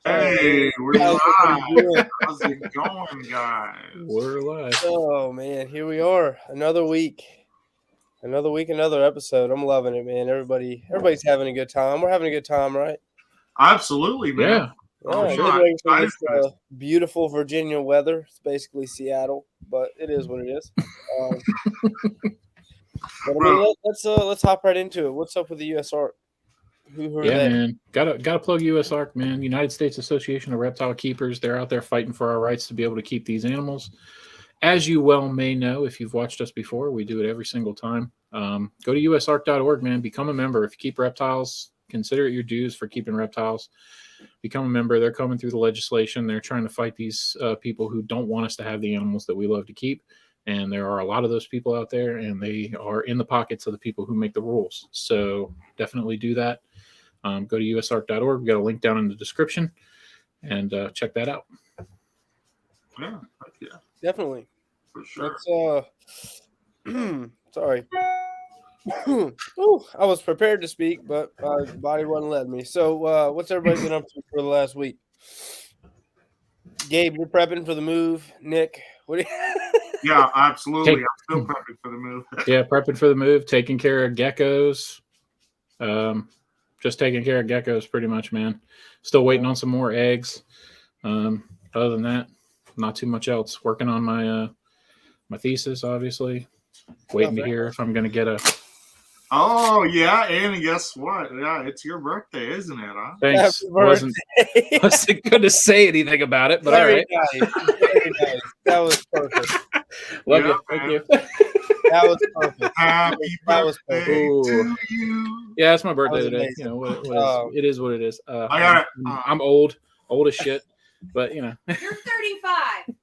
Hey, we're live. How's it going, guys? We're live. Oh man, here we are. Another week, another episode. I'm loving it, man. Everybody's having a good time. We're having a good time, right? Absolutely, man. Yeah. Oh, sure. This beautiful Virginia weather. It's basically Seattle, but it is what it is. But I mean, let's hop right into it. What's up with the U.S. Ark? Who are they? Man. Gotta plug U.S. Ark, man. United States Association of Reptile Keepers. They're out there fighting for our rights to be able to keep these animals. As you well may know, if you've watched us before, we do it every single time. Go to usark.org, man. Become a member. If you keep reptiles, consider it your dues for keeping reptiles. Become a member. They're coming through the legislation. They're trying to fight these people who don't want us to have the animals that we love to keep. And there are a lot of those people out there, and they are in the pockets of the people who make the rules. So definitely do that. Go to usark.org. We got a link down in the description, and check that out. Yeah. Definitely. For sure. Sorry. Ooh, I was prepared to speak, but my body wasn't letting me. So, what's everybody been up to for the last week? Gabe, you're prepping for the move. Nick, what? Yeah, absolutely. I'm still prepping for the move. Yeah, prepping for the move, taking care of geckos. Just taking care of geckos pretty much, man. Still waiting on some more eggs. Other than that, not too much else. Working on my my thesis, obviously. Waiting to hear if I'm going to get a... Oh, yeah, and guess what? Yeah, it's your birthday, isn't it, huh? Thanks. Wasn't going to say anything about it, but Very all right. Nice. Very nice. That was perfect. Love Yeah, you. Thank man. you. That was perfect. Happy That was birthday perfect. to you. Yeah, it's my birthday That was today. amazing. You know, what it is what it is. I got it. I'm old as shit, but, you know. You're 35.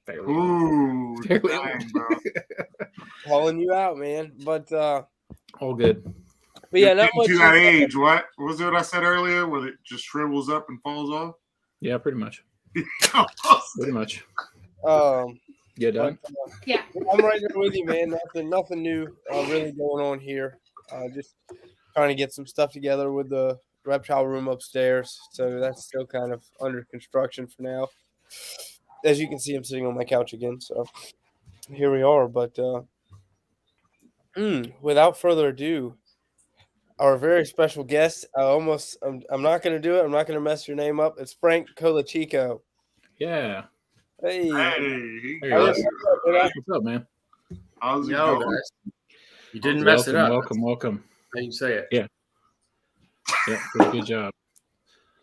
Fairly. Ooh, Fairly dang, bro. Calling you out, man. But All good. yeah, You're not getting much. to that age. What was it I said earlier? Where it just shrivels up and falls off? Yeah, pretty much. Pretty much. Get done. Yeah. I'm right there with you, man. Nothing new really going on here. Just trying to get some stuff together with the reptile room upstairs. So that's still kind of under construction for now. As you can see, I'm sitting on my couch again. So here we are. But without further ado, our very special guest. I'm not going to do it. I'm not going to mess your name up. It's Frank Colacicco. Yeah. Hey. Hey, There you go. What's up, man? how's it Yo, going? guys. You didn't mess it up. Welcome. How you say it? Yeah. Yeah, pretty good job.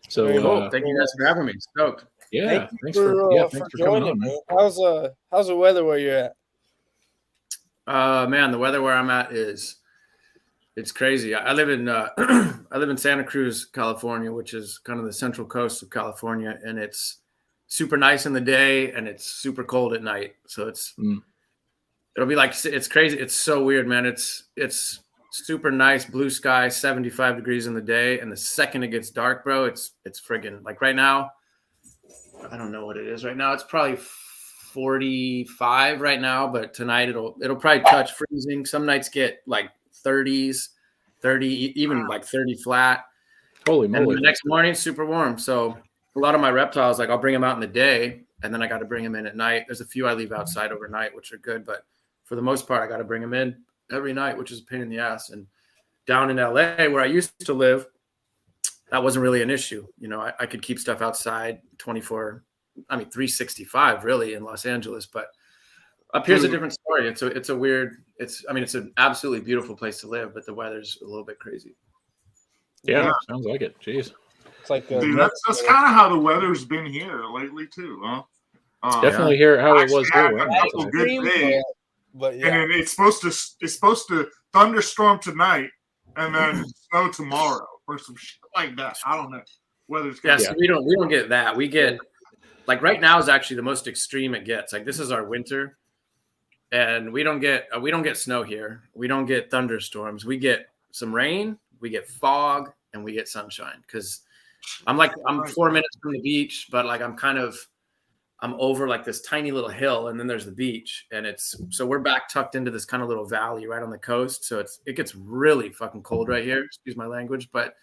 So, Cool. Thank you guys for having me. Stoked. yeah, Thanks for coming joining, on, man. man. How's the weather where you're at? Man, the weather where I'm at it's crazy. I live in Santa Cruz, California, which is kind of the central coast of California, and it's super nice in the day and it's super cold at night. So it'll be like, it's crazy. It's so weird, man. It's super nice blue sky, 75 degrees in the day, and the second it gets dark, bro, it's friggin' like right now. I don't know what it is right now. It's probably 45 right now, but tonight it'll probably touch freezing. Some nights get like 30s, 30, even like 30 flat. Holy And moly. the next morning, super warm. So a lot of my reptiles, like I'll bring them out in the day, and then I got to bring them in at night. There's a few I leave outside overnight, which are good, but for the most part, I got to bring them in every night, which is a pain in the ass. And down in LA, where I used to live, that wasn't really an issue. You know, I could keep stuff outside 365 really in Los Angeles, but up here's a different story. It's an absolutely beautiful place to live, but the weather's a little bit crazy. Yeah, sounds like it. Jeez. It's like Dude, that's kind of how the weather's been here lately too, huh? Definitely hear how it was had here. a couple good days, but yeah. and then it's supposed to thunderstorm tonight and then snow tomorrow or some shit like that. I don't know. Weather's So we don't get that. We get like right now is actually the most extreme it gets. Like this is our winter, and we don't get snow here. We don't get thunderstorms. We get some rain, we get fog, and we get sunshine. Because I'm 4 minutes from the beach, but like I'm over like this tiny little hill, and then there's the beach, and so we're back tucked into this kind of little valley right on the coast. So it gets really fucking cold right here. Excuse my language, but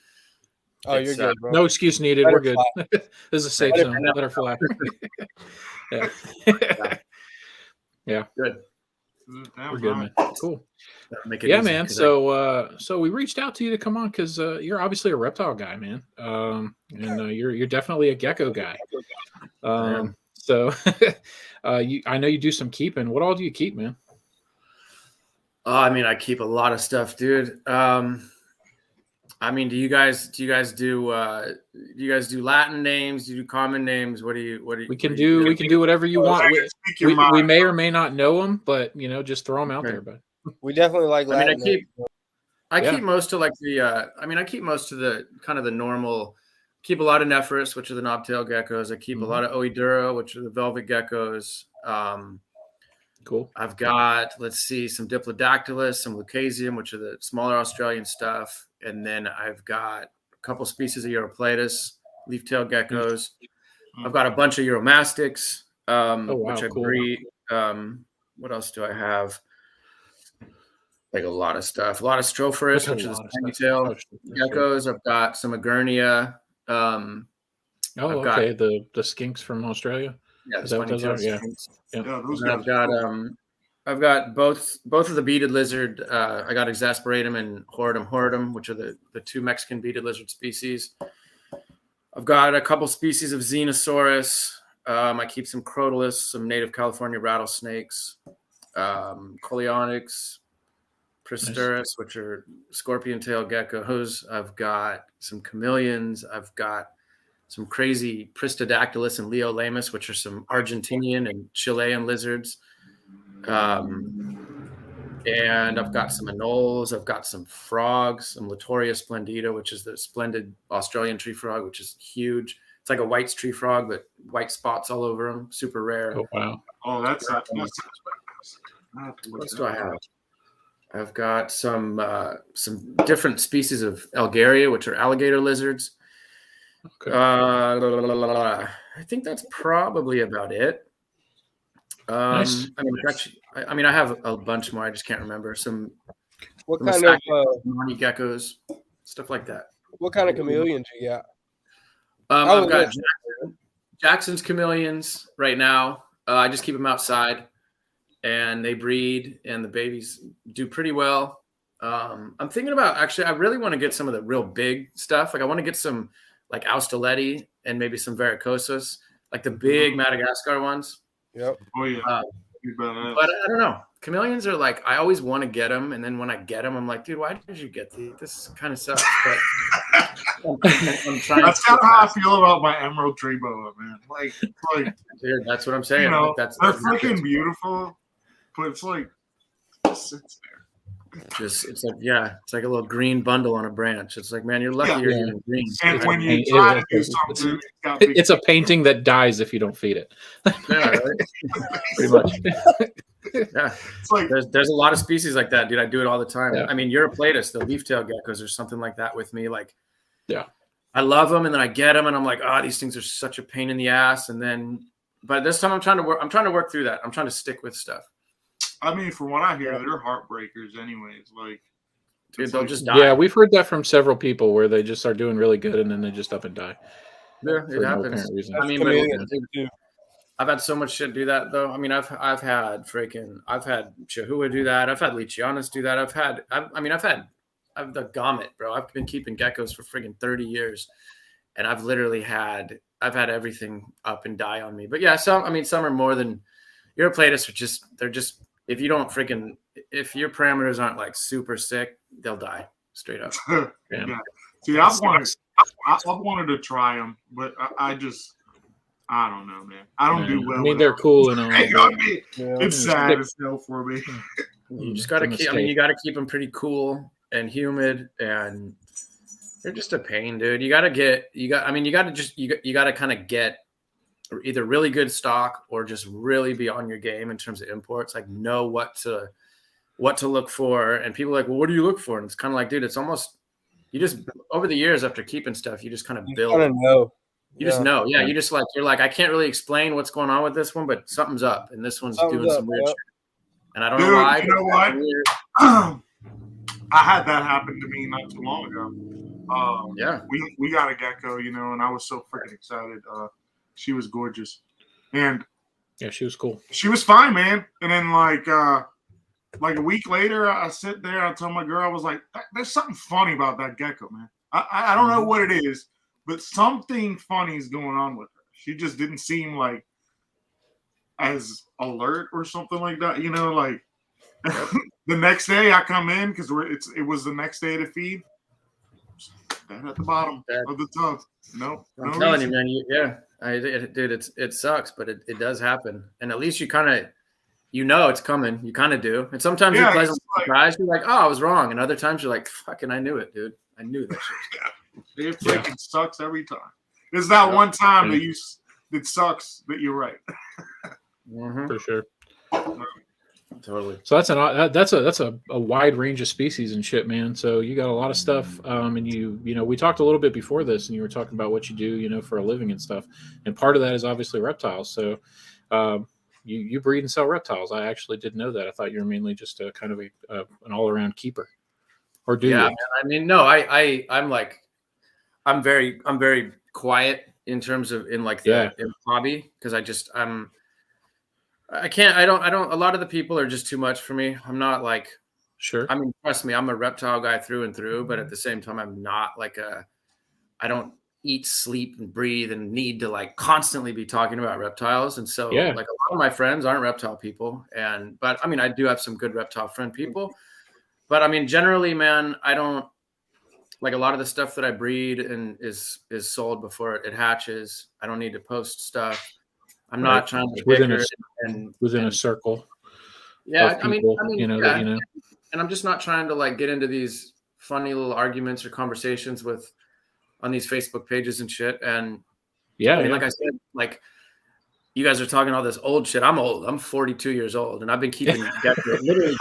Oh, you're good, bro. No excuse needed. Let We're her good. fly. This is a safe Let her zone. fly. Let her fly. Yeah. Good. Damn We're good, right. man. Cool. That'll make it Yeah, easy, man. 'cause So we reached out to you to come on because you're obviously a reptile guy, man. And you're definitely a gecko guy. So I know you do some keeping. What all do you keep, man? I mean, I keep a lot of stuff, dude. I mean, do you guys do Latin names? Do you do common names? What do you? We can do whatever you want. Speak your We mind. may or may not know them, but just throw them out Okay. there. But We definitely like I mean, Latin. I Yeah. keep most of like the. I mean, I keep most of the kind of the normal. Keep a lot of Nephris, which are the knobtail geckos. I keep a lot of Oedura, which are the velvet geckos. cool. I've got, let's see, some Diplodactylus, some Lucasium, which are the smaller Australian stuff. And then I've got a couple species of Europlatus, leaf-tail geckos. I've got a bunch of Euromastics, which I cool. breed. What else do I have? Like a lot of stuff. A lot of Strophoris, which are the spiny-tail geckos. I've got some Agurnia. Okay. The skinks from Australia. Yeah, Is that what those are? Yeah. Yeah, those And guys. I've got both of the beaded lizard. I got Exasperatum and Horridum, which are the two Mexican beaded lizard species. I've got a couple species of Xenosaurus. I keep some Crotalus, some native California rattlesnakes, Coleonyx, Pristurus, which are scorpion tail geckos. I've got some Chameleons. I've got some crazy Pristodactylus and Leolamus, which are some Argentinian and Chilean lizards. And I've got some anoles. I've got some frogs, some Latoria splendida, which is the splendid Australian tree frog, which is huge. It's like a White's tree frog, but white spots all over them. Super rare. Oh, wow. Oh, that's What else do I have? I've got some different species of Algaria, which are alligator lizards. Okay. I think that's probably about it. Nice. I mean, I have a bunch more. I just can't remember. What kind of Monty geckos, stuff like that. what kind of chameleons you got? I've got Jackson's chameleons right now. I just keep them outside, and they breed, and the babies do pretty well. I'm thinking about actually. I really want to get some of the real big stuff. Like I want to get some like Australetti and maybe some Varicosas, like the big Madagascar ones. Yep. Oh yeah. But I don't know. Chameleons are like, I always want to get them. And then when I get them, I'm like, dude, why did you get these? This kind of sucks. But I'm trying. That's kind of how I feel about my emerald tree boa, man. Like, dude, that's what I'm saying. like, that's freaking beautiful, but it's like, it sits there. It's like a little green bundle on a branch. It's like, man, you're lucky you're even green. And when you try to do something, it's a painting that dies if you don't feed it. Yeah, right? Pretty much. Yeah, it's like there's a lot of species like that, dude. I do it all the time. Yeah. I mean, Europlatus, the leaf-tail geckos, or something like that with me. Like, yeah, I love them, and then I get them, and I'm like, these things are such a pain in the ass. And then, but this time I'm trying to work through that. I'm trying to stick with stuff. I mean, from what I hear, they're heartbreakers, anyways. Like, dude, they'll just die. Yeah, we've heard that from several people where they just are doing really good and then they just up and die. Yeah, it For no happens. apparent reason. I mean, I've had so much shit do that though. I mean, I've had Chihuahua do that. I've had Leachianas do that. I've had the Gomet, bro. I've been keeping geckos for freaking 30 years, and I've had everything up and die on me. But yeah, some are more than Europlatus they're just if your parameters aren't like super sick, they'll die straight up. Yeah. See, I've wanted to try them, but I don't know, man. I don't do well. I mean, they're cool and all. It's sad as hell for me. You just gotta you gotta keep them pretty cool and humid, and they're just a pain, dude. You gotta kind of get either really good stock or just really be on your game in terms of imports. Like know what to look for, and people are like, well, what do you look for? And it's kind of like, dude, it's almost you just over the years after keeping stuff, you just kind of build. I don't know. Just know, yeah. You just you're like, I can't really explain what's going on with this one, but something's up, and this one's doing some weird shit. And I don't know why. You know what? I had that happen to me not too long ago. Yeah. We got a gecko, and I was so freaking excited. She was gorgeous, and Yeah, she was cool. she was fine, man. And then like a week later, I sit there. I tell my girl, I was like, "There's something funny about that gecko, man. I don't know what it is, but something funny is going on with her. She just didn't seem like as alert or something like that, like." The next day I come in because it was the next day to feed. Dead at the bottom of the tub. Nope. I'm telling you, man. Dude, it sucks, but it does happen. And at least you kind of, it's coming. You kind of do. And sometimes you're pleasantly surprised. You're like, oh, I was wrong. And other times you're like, fucking, I knew it, dude. I knew that shit. It freaking sucks every time. There's that one time that it sucks that you're right. For sure. Totally. So that's a wide range of species and shit, man. So you got a lot of stuff, and we talked a little bit before this, and you were talking about what you do, for a living and stuff, and part of that is obviously reptiles. So you breed and sell reptiles. I actually didn't know that. I thought you were mainly just a kind of an all around keeper. Or do you? Man, I mean, no, I'm very quiet in terms of in hobby because I don't, a lot of the people are just too much for me. I'm not like, sure. I mean, trust me, I'm a reptile guy through and through, but at the same time, I'm not I don't eat, sleep and breathe and need to like constantly be talking about reptiles. And so like a lot of my friends aren't reptile people. But I mean, I do have some good reptile friend people, but I mean, generally, man, I don't like a lot of the stuff that I breed and is sold before it hatches. I don't need to post stuff. I'm not trying to within a circle. Yeah, people, and I'm just not trying to like get into these funny little arguments or conversations on these Facebook pages and shit. And like I said, like you guys are talking all this old shit. I'm old. I'm 42 years old, and I've been keeping Gecko literally.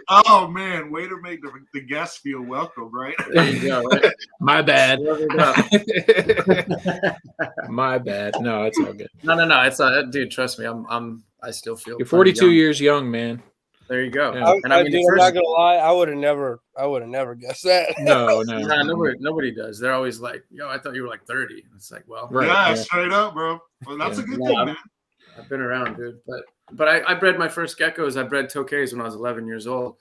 Oh man, way to make the guests feel welcome, right? There you go, right? My bad. My bad. No, it's all good. No. It's dude. Trust me. I still feel. You're 42 years young, man. There you go. Yeah. I'm not gonna lie. I would have never guessed that. No. Nobody does. They're always like, "Yo, I thought you were like 30." It's like, well, straight up, bro. Well, that's a good thing, man. I've been around, dude. But I bred my first geckos. I bred tokays when I was 11 years old.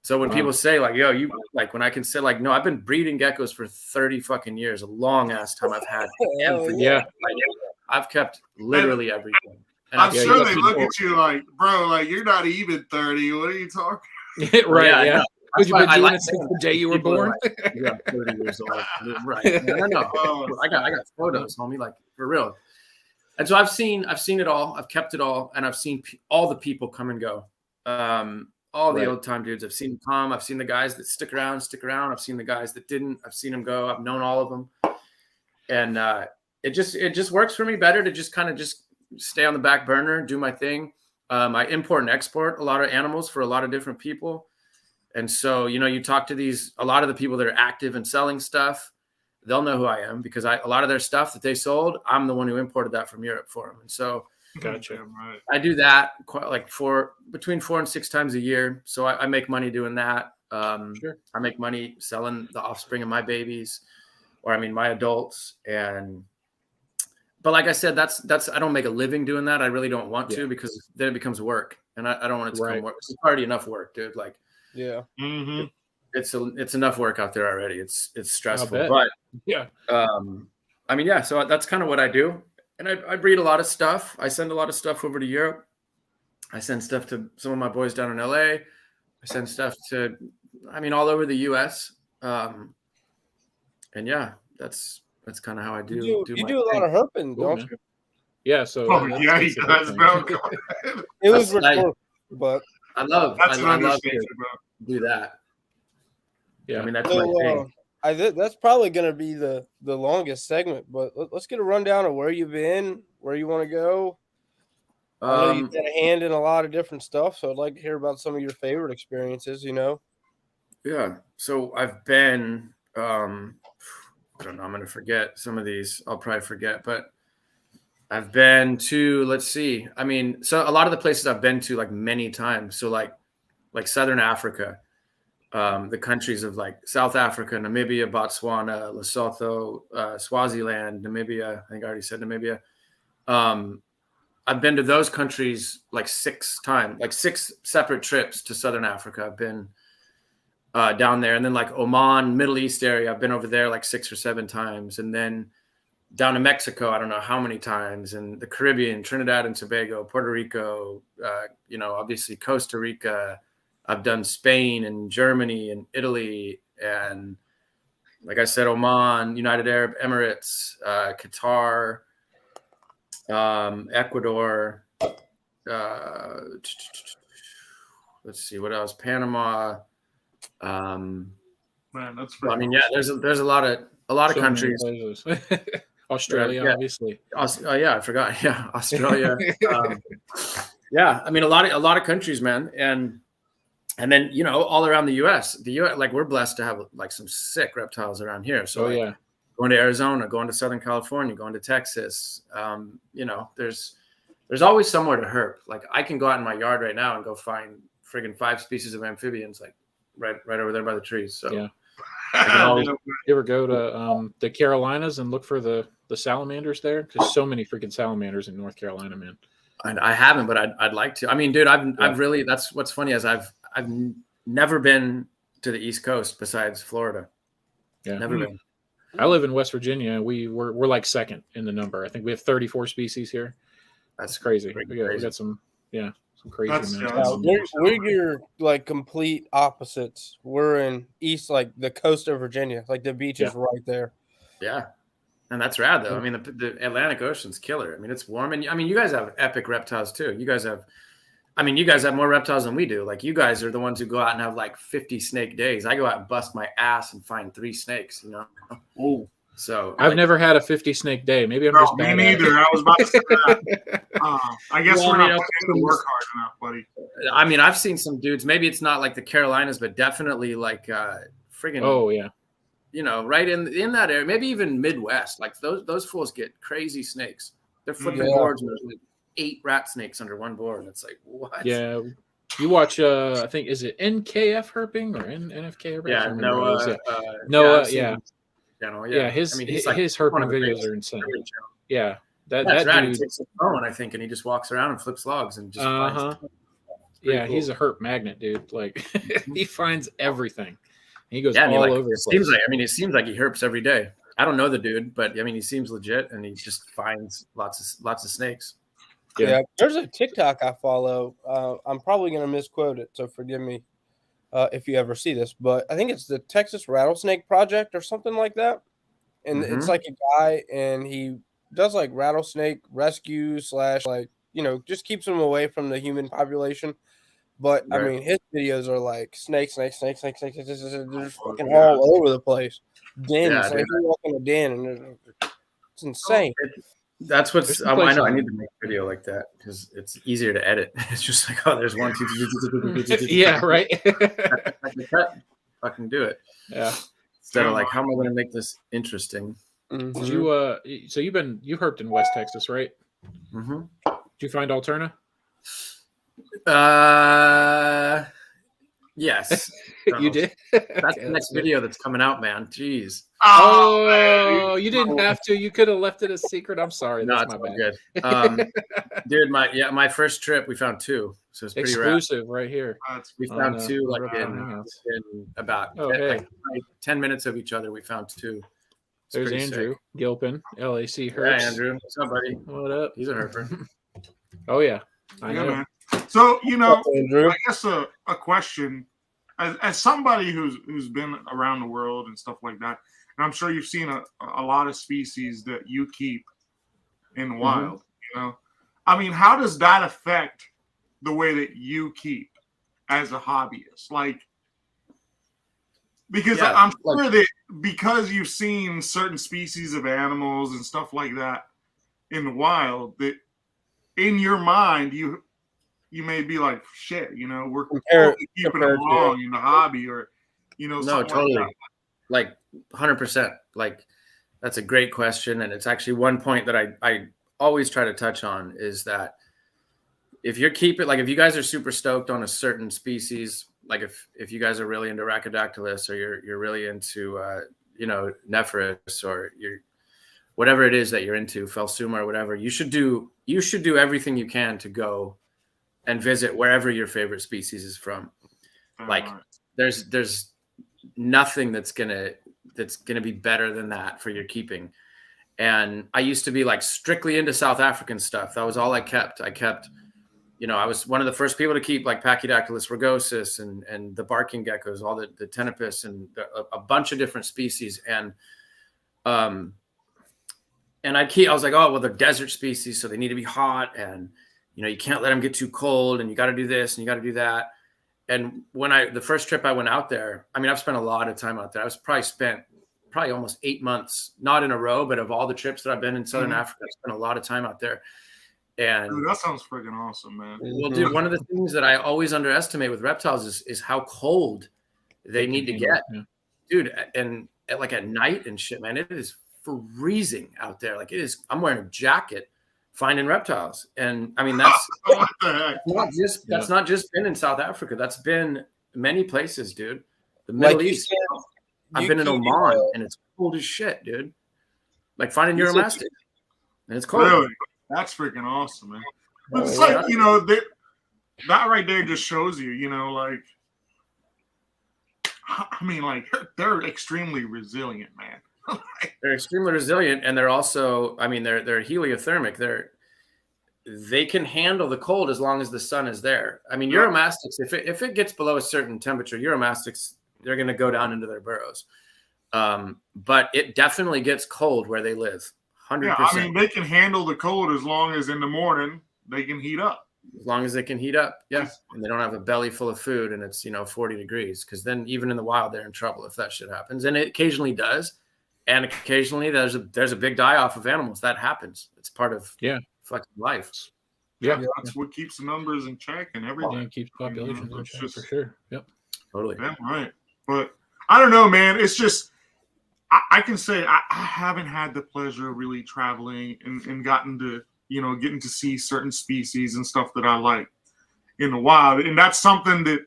So when people say like, "Yo, you like," when I can say like, "No, I've been breeding geckos for 30 fucking years, a long ass time. I've had everything. Like, I've kept literally everything." And I'm sure they look at you like, bro, like you're not even 30. What are you talking? Right? Yeah. Because you've been doing it since the day you were born. Like, you're 30 years old, right? No. I got photos, homie, like for real. And so I've seen it all. I've kept it all, and I've seen all the people come and go. All the old time dudes. I've seen them come. I've seen the guys that stick around. I've seen the guys that didn't. I've seen them go. I've known all of them, and it just works for me better to just kind of just stay on the back burner, do my thing. I import and export a lot of animals for a lot of different people, and so you talk to a lot of the people that are active and selling stuff. They'll know who I am because a lot of their stuff that they sold, I'm the one who imported that from Europe for them. And so gotcha. Right. I do that quite like between 4 and 6 times a year. So I make money doing that. Sure. I make money selling the offspring of my babies, or my adults. But like I said, that's I don't make a living doing that. I really don't want to because then it becomes work, and I don't want it to become work. It's already enough work, dude. Like, yeah. Mm-hmm. It's enough work out there already. It's stressful, but so that's kind of what I do. And I breed a lot of stuff. I send a lot of stuff over to Europe. I send stuff to some of my boys down in LA. I send stuff to, all over the US. And that's kind of how I do. You do a lot of herping, don't you? Yeah. So. You guys know. It was rhetorical, but I love to do that. Yeah, that's my thing. That's probably going to be the longest segment, but let's get a rundown of where you've been, where you want to go. I know you've got a hand in a lot of different stuff, so I'd like to hear about some of your favorite experiences, Yeah, so I've been, I don't know, I'm going to forget some of these. I'll probably forget, but I've been to, let's see. So a lot of the places I've been to like many times. So like Southern Africa. the countries of like South Africa, Namibia, Botswana, Lesotho, Swaziland, Namibia. I think I already said Namibia. I've been to those countries like 6 times, like 6 separate trips to Southern Africa. I've been down there, and then like Oman, Middle East area. I've been over there like 6 or 7 times, and then down to Mexico, I don't know how many times, and the Caribbean, Trinidad and Tobago, Puerto Rico, obviously Costa Rica. I've done Spain and Germany and Italy, and like I said, Oman, United Arab Emirates, Qatar, Ecuador. Let's see what else. Panama. Man, that's. I mean, yeah, there's a lot of countries. Australia, obviously. Yeah, I forgot. Yeah, Australia. Yeah, I mean, a lot of countries, man, and then all around the U.S. Like we're blessed to have like some sick reptiles around here. So going to Arizona, going to Southern California, going to Texas. There's always somewhere to herp. Like I can go out in my yard right now and go find friggin' 5 species of amphibians, like right over there by the trees. So yeah. You ever go to the Carolinas and look for the salamanders there? There's so many freaking salamanders in North Carolina, man. And I haven't, but I'd like to. I mean, dude, I've really. That's what's funny is I've never been to the East Coast besides Florida. Yeah, never been. I live in West Virginia. We're like second in the number. I think we have 34 species here. That's crazy. We got some crazy. We're your like complete opposites. We're in east, like the coast of Virginia, like the beach is right there. Yeah, and that's rad though. I mean, the Atlantic Ocean's killer. I mean, it's warm, and I mean, you guys have epic reptiles too. You guys have more reptiles than we do. Like you guys are the ones who go out and have like 50 snake days. I go out and bust my ass and find 3 snakes. Oh. So I've never had a 50 snake day. Maybe I'm just bad. Me neither. I was about to say that. I guess we're not planning to work hard enough, buddy. I mean, I've seen some dudes. Maybe it's not like the Carolinas, but definitely like friggin'. Oh yeah. Right in that area. Maybe even Midwest. Like those fools get crazy snakes. They're flipping boards and there's like 8 rat snakes under one board, and it's like what? Yeah. You watch, I think, is it NKF herping or NFK herping? Yeah, Noah. Yeah. Channel, yeah, his herping videos are insane. Yeah, that's that right. dude, He takes a phone, I think, and he just walks around and flips logs and just finds. Yeah, cool. He's a herp magnet, dude. Like he finds everything. He goes all over the place. It seems like he herps every day. I don't know the dude, but I mean, he seems legit, and he just finds lots of snakes. Yeah, there's a TikTok I follow. I'm probably gonna misquote it, so forgive me. If you ever see this, but I think it's the Texas Rattlesnake Project or something like that. And it's like a guy and he does like rattlesnake rescue / just keeps them away from the human population. But I mean, his videos are like snakes. They're just fucking all over the place. Dens, like you walk in a den and it's insane. That's what's. I know. I need to make a video like that because it's easier to edit. It's just like, oh, there's 1, 2, 3. Yeah, right. Fucking do it. Yeah. Instead of like, how am I going to make this interesting? Mm-hmm. Did you? So you herped in West Texas, right? Mm-hmm. Did you find Alterna? Yes. You did? That's the next video that's coming out, man. Jeez. Oh, you didn't have to. You could have left it a secret. I'm sorry. That's my bad. Good. Dude, my first trip, we found 2. So it's pretty exclusive right here. We found 2 like in about 10 minutes of each other. We found 2. There's Andrew Gilpin, LAC Herps. Hey, Andrew. What's up, buddy? What up? He's a herper. Oh, yeah. I know. Man. So, I guess a question, as somebody who's been around the world and stuff like that, and I'm sure you've seen a lot of species that you keep in the wild, I mean, how does that affect the way that you keep as a hobbyist? Like, because I'm sure that because you've seen certain species of animals and stuff like that in the wild, that in your mind, you may be like, shit, we're keeping it along in the hobby or, no, totally. Like 100%. Like that's a great question. And it's actually one point that I always try to touch on is that if you guys are super stoked on a certain species, like if you guys are really into Rhacodactylus or you're really into Nephrus or you're whatever it is that you're into, Phelsuma or whatever, you should do everything you can to go and visit wherever your favorite species is from. Like there's nothing that's gonna be better than that for your keeping. And I used to be like strictly into South African stuff. That was all I kept. I was one of the first people to keep like Pachydactylus rugosus and the barking geckos, all the Tenepus and a bunch of different species. And I was like, oh, well, they're desert species, so they need to be hot, and you can't let them get too cold, and you got to do this and you got to do that. And when the first trip I went out there, I mean, I've spent a lot of time out there. I've spent almost 8 months, not in a row, but of all the trips that I've been in Southern Africa, I've spent a lot of time out there. And dude, that sounds freaking awesome, man. Well, dude, one of the things that I always underestimate with reptiles is how cold they need to get, dude. And like at night and shit, man, it is freezing out there. Like it is. I'm wearing a jacket finding reptiles, and I mean that's not just been in South Africa. That's been many places, dude. The Middle East. I've been in Oman, and it's cold as shit, dude. Like finding Euromastic, and it's cold. Really? That's freaking awesome, man. But it's like, that right there just shows you, like, I mean, like, they're extremely resilient, man. They're extremely resilient, and they're also, I mean, they're heliothermic. They can handle the cold as long as the sun is there. I mean, Euromastics, if it gets below a certain temperature, Euromastics, they're going to go down into their burrows. But it definitely gets cold where they live. 100%. Yeah, I mean, they can handle the cold as long as in the morning they can heat up. As long as they can heat up, yeah. And they don't have a belly full of food and it's, 40 degrees. Because then even in the wild, they're in trouble if that shit happens. And it occasionally does. And occasionally there's a big die-off of animals. That happens. It's part of fucking life. Yeah, that's what keeps the numbers in check and everything. Yeah, keeps populations in check for sure. Yep. Totally. Yeah, right. But I don't know, man. It's just, I can say I haven't had the pleasure of really traveling and getting to see certain species and stuff that I like in the wild. And that's something that,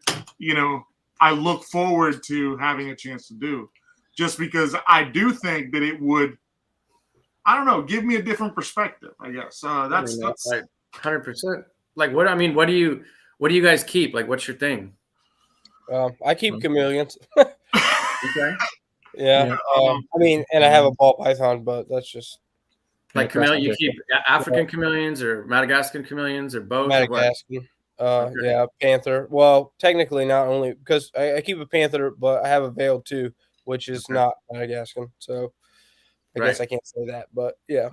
I look forward to having a chance to do, just because I do think that it would, I don't know, give me a different perspective, I guess. That's like 100%. Like what do you guys keep? Like, what's your thing? I keep chameleons. Okay. Yeah. I mean, and I have a ball python, but that's just like chameleon. You keep African chameleons or Madagascan chameleons or both? Madagascan. Yeah, panther. Well, technically not only because I keep a panther, but I have a veil too, which is not Madagascan. So I guess I can't say that, but yeah.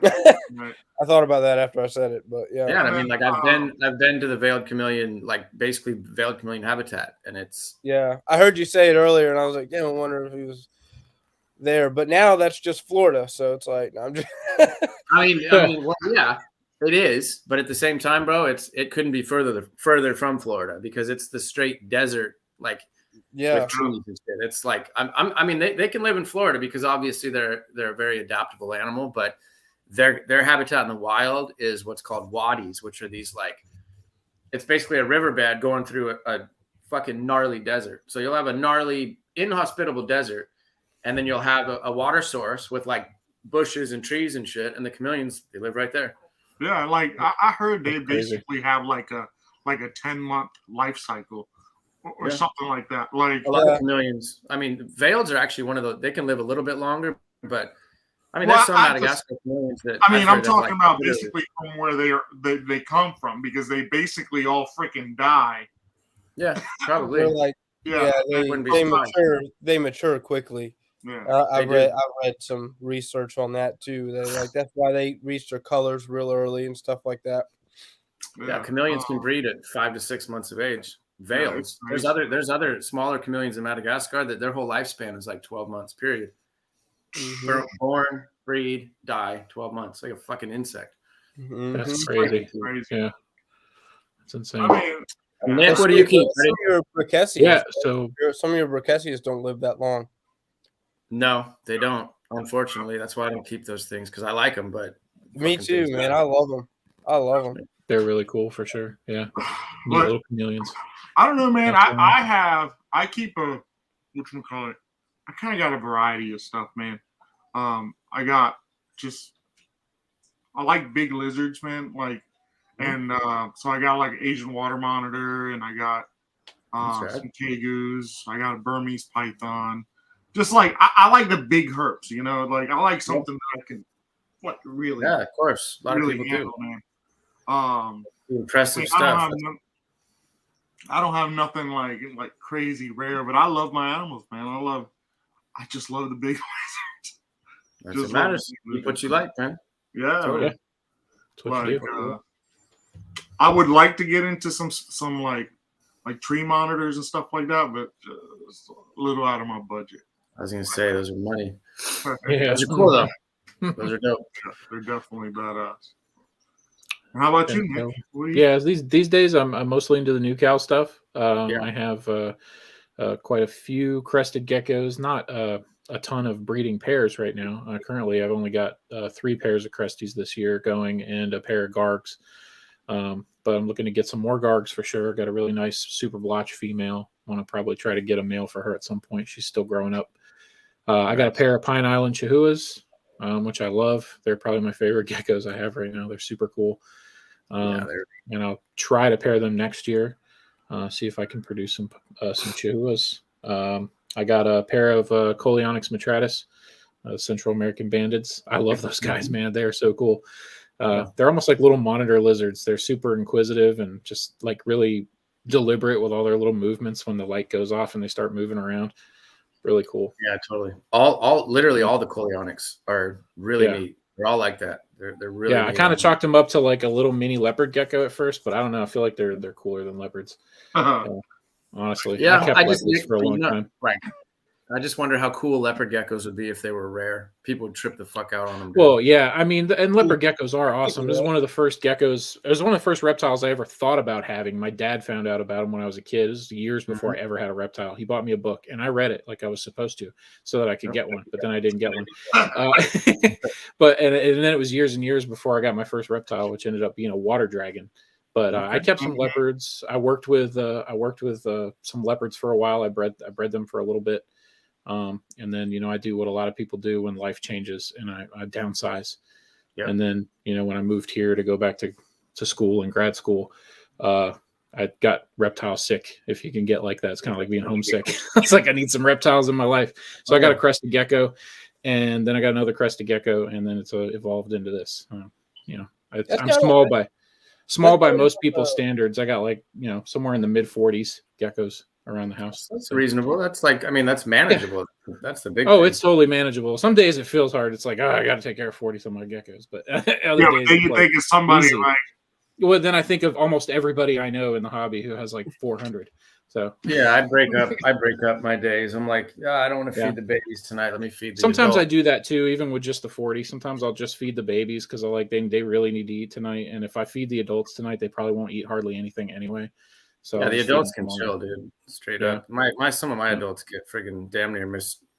I thought about that after I said it, but yeah. Yeah, I mean, like I've been to the veiled chameleon, like basically veiled chameleon habitat, and it's I heard you say it earlier, and I was like, I wonder if he was there, but now that's just Florida, so it's like I'm just. I mean, well, yeah, it is, but at the same time, bro, it couldn't be further from Florida because it's the straight desert, like with trees and shit. It's like I mean, they can live in Florida because obviously they're a very adaptable animal, but their habitat in the wild is what's called wadis, which are these like, it's basically a riverbed going through a fucking gnarly desert. So you'll have a gnarly, inhospitable desert, and then you'll have a water source with like bushes and trees and shit, and the chameleons, they live right there. Yeah, like I heard they basically have like a 10-month life cycle or something like that. Like a lot of chameleons. I mean, veileds are actually one of those. They can live a little bit longer, but I mean, there's some Madagascar chameleons that. I mean, I'm talking about basically from where they come from, because they basically all freaking die. Yeah, probably. They're like, they mature quickly. Yeah, I've read some research on that too. That's why they reach their colors real early and stuff like that. Yeah, chameleons can breed at 5 to 6 months of age. Veils. There's other smaller chameleons in Madagascar that their whole lifespan is like 12 months. Period. Mm-hmm. Born, breed, die, 12 months, like a fucking insect. Mm-hmm. That's crazy. Yeah, that's insane. I mean, Nick, what do you keep? Some of your Brachysias, some of your Brachysias don't live that long. No, they don't. Unfortunately, that's why I don't keep those things, because I like them. But me too, man. I love them. They're really cool for sure. Yeah, little chameleons. I don't know, man. I keep a whatchamacallit. I kind of got a variety of stuff, man. I got I like big lizards, man. Like, and so I got like Asian water monitor, and I got some tegus. I got a Burmese python. Just like I like the big herps, you know. Like I like something that I can really. Yeah, of course. A lot really of people handle, do. Man. Impressive stuff. I don't have nothing like crazy rare, but I love my animals, man. I just love the big lizards. That's what matters. Keep what you like, man. Yeah. Totally. Like, I would like to get into some like tree monitors and stuff like that, but just a little out of my budget. I was gonna say those are money. Yeah. Those are cool though. Those are dope. They're definitely badass. And how about you, Nick? Yeah, these days I'm mostly into the new cow stuff. I have quite a few crested geckos, not a ton of breeding pairs right now. Currently, I've only got 3 pairs of cresties this year going and a pair of gargs. But I'm looking to get some more gargs for sure. Got a really nice super blotch female. Want to probably try to get a male for her at some point. She's still growing up. I got a pair of Pine Island Chihuahuas, which I love. They're probably my favorite geckos I have right now. They're super cool. And I'll try to pair them next year. See if I can produce some Chihuahuas. I got a pair of Kolachiko metratus, Central American bandits. I love those guys, man. They are so cool. They're almost like little monitor lizards. They're super inquisitive and just like really deliberate with all their little movements when the light goes off and they start moving around. Really cool. Yeah, totally. Literally all the Kolachiko are really neat. They're all like that. They're really I kind of chalked them up to like a little mini leopard gecko at first, but I don't know. I feel like they're cooler than leopards. Honestly, I kept leopards for a long time. Right. I just wonder how cool leopard geckos would be if they were rare. People would trip the fuck out on them. Dude. Well, yeah, I mean, and leopard geckos are awesome. This is one of the first geckos. It was one of the first reptiles I ever thought about having. My dad found out about them when I was a kid. This was years before I ever had a reptile. He bought me a book, and I read it like I was supposed to, so that I could get one. But then I didn't get one. But then it was years and years before I got my first reptile, which ended up being a water dragon. But I kept some leopards. I worked with some leopards for a while. I bred them for a little bit. And then, I do what a lot of people do when life changes and I downsize. Yep. And then, when I moved here to go back to school and grad school, I got reptile sick. If you can get like that, it's kind of like being homesick. It's like, I need some reptiles in my life. So I got a crested gecko and then I got another crested gecko and then it's evolved into this. I'm small by most people's standards. I got like, somewhere in the mid 40s geckos around the house. That's reasonable. That's that's manageable. Yeah. That's the big thing. It's totally manageable. Some days it feels hard. It's like, I got to take care of 40 some of my geckos. But other days then you think of somebody easy. Well, then I think of almost everybody I know in the hobby who has like 400. So yeah, I break up my days. I'm like, I don't want to feed the babies tonight. Let me feed. Sometimes adult. I do that too, even with just the 40. Sometimes I'll just feed the babies because they really need to eat tonight. And if I feed the adults tonight, they probably won't eat hardly anything anyway. So the adults can chill, dude. Straight up. Some of my adults get friggin' damn near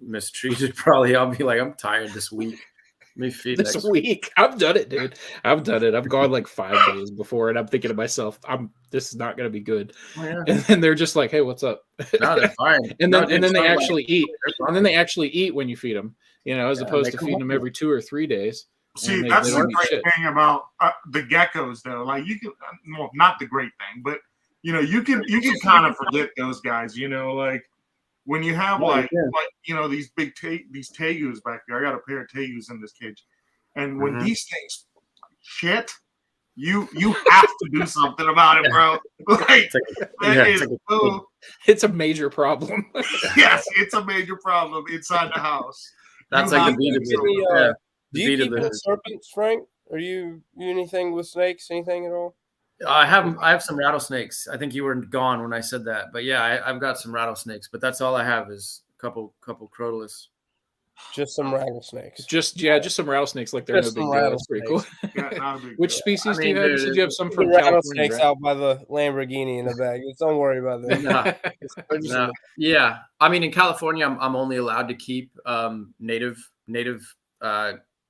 mistreated. Probably I'll be like, I'm tired this week. Let me feed this week. I've done it, dude. I've done it. I've gone like 5 days before, and I'm thinking to myself, this is not gonna be good. Oh, yeah. And then they're just like, hey, what's up? No, they're fine. and then they actually eat. And then they actually eat when you feed them. As opposed to feeding them every 2 or 3 days. See, that's the great thing about the geckos, though. Like you can, well, not the great thing, but you can kind of forget those guys. Like when you have these big these tegus back there. I got a pair of tegus in this cage, and when these things shit, you have to do something about it, bro. It's a major problem. Yes, it's a major problem inside the house. That's like the beat of it. Do you keep serpents, Frank? Are you anything with snakes? Anything at all? I have some rattlesnakes. I think you were gone when I said that, but yeah, I've got some rattlesnakes. But that's all I have is a couple crotalus. Just some rattlesnakes. Just some rattlesnakes. Like they're no big deal. That's pretty cool. Which species do you have? Did you have some from rattlesnakes out by the Lamborghini in the bag? Don't worry about that. No. Yeah, I mean in California, I'm only allowed to keep native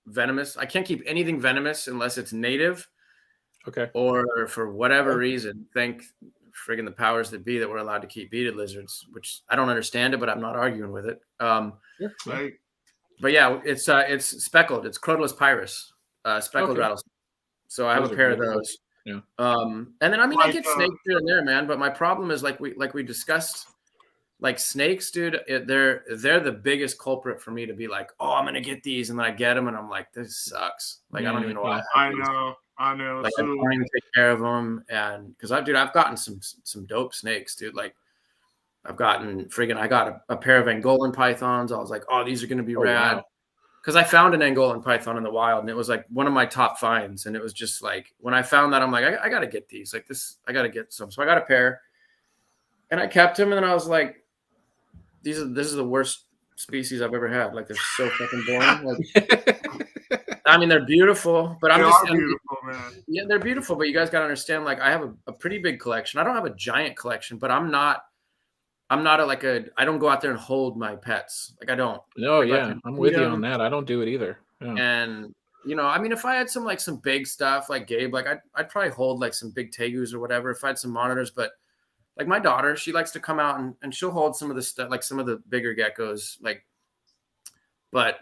venomous. I can't keep anything venomous unless it's native. Okay. Or for whatever reason, thank friggin' the powers that be that we're allowed to keep beaded lizards, which I don't understand it, but I'm not arguing with it. Right. But yeah, it's speckled. It's Crotalus pyrus, speckled rattlesnake. So I have Those a are pair of beautiful. those. Yeah. And then I mean, I Like, get snakes here and there, man. But my problem is like we discussed, like snakes, dude. They're the biggest culprit for me to be like, oh, I'm gonna get these, and then I get them, and I'm like, this sucks. Like I don't even know why. I know. Like So, I'm trying to take care of them, and because I've gotten some dope snakes, dude. Like I've gotten I got a pair of Angolan pythons. I was like, oh, these are gonna be rad. Wow. Because I found an Angolan python in the wild, and it was like one of my top finds. And it was just like when I found that, I'm like, I got to get these. Like this, I got to get some. So I got a pair, and I kept them. And then I was like, this is the worst species I've ever had. Like they're so fucking boring. Like, I mean, they're beautiful, but they are beautiful, man. Yeah, they're beautiful. But you guys got to understand. Like I have a pretty big collection. I don't have a giant collection, but I'm not I don't go out there and hold my pets. Like I don't. No, yeah, I'm with you on that. I don't do it either. Yeah. And I mean, if I had some big stuff like Gabe, like I'd probably hold like some big tegus or whatever. If I had some monitors, but like my daughter, she likes to come out and she'll hold some of the stuff, like some of the bigger geckos, like. But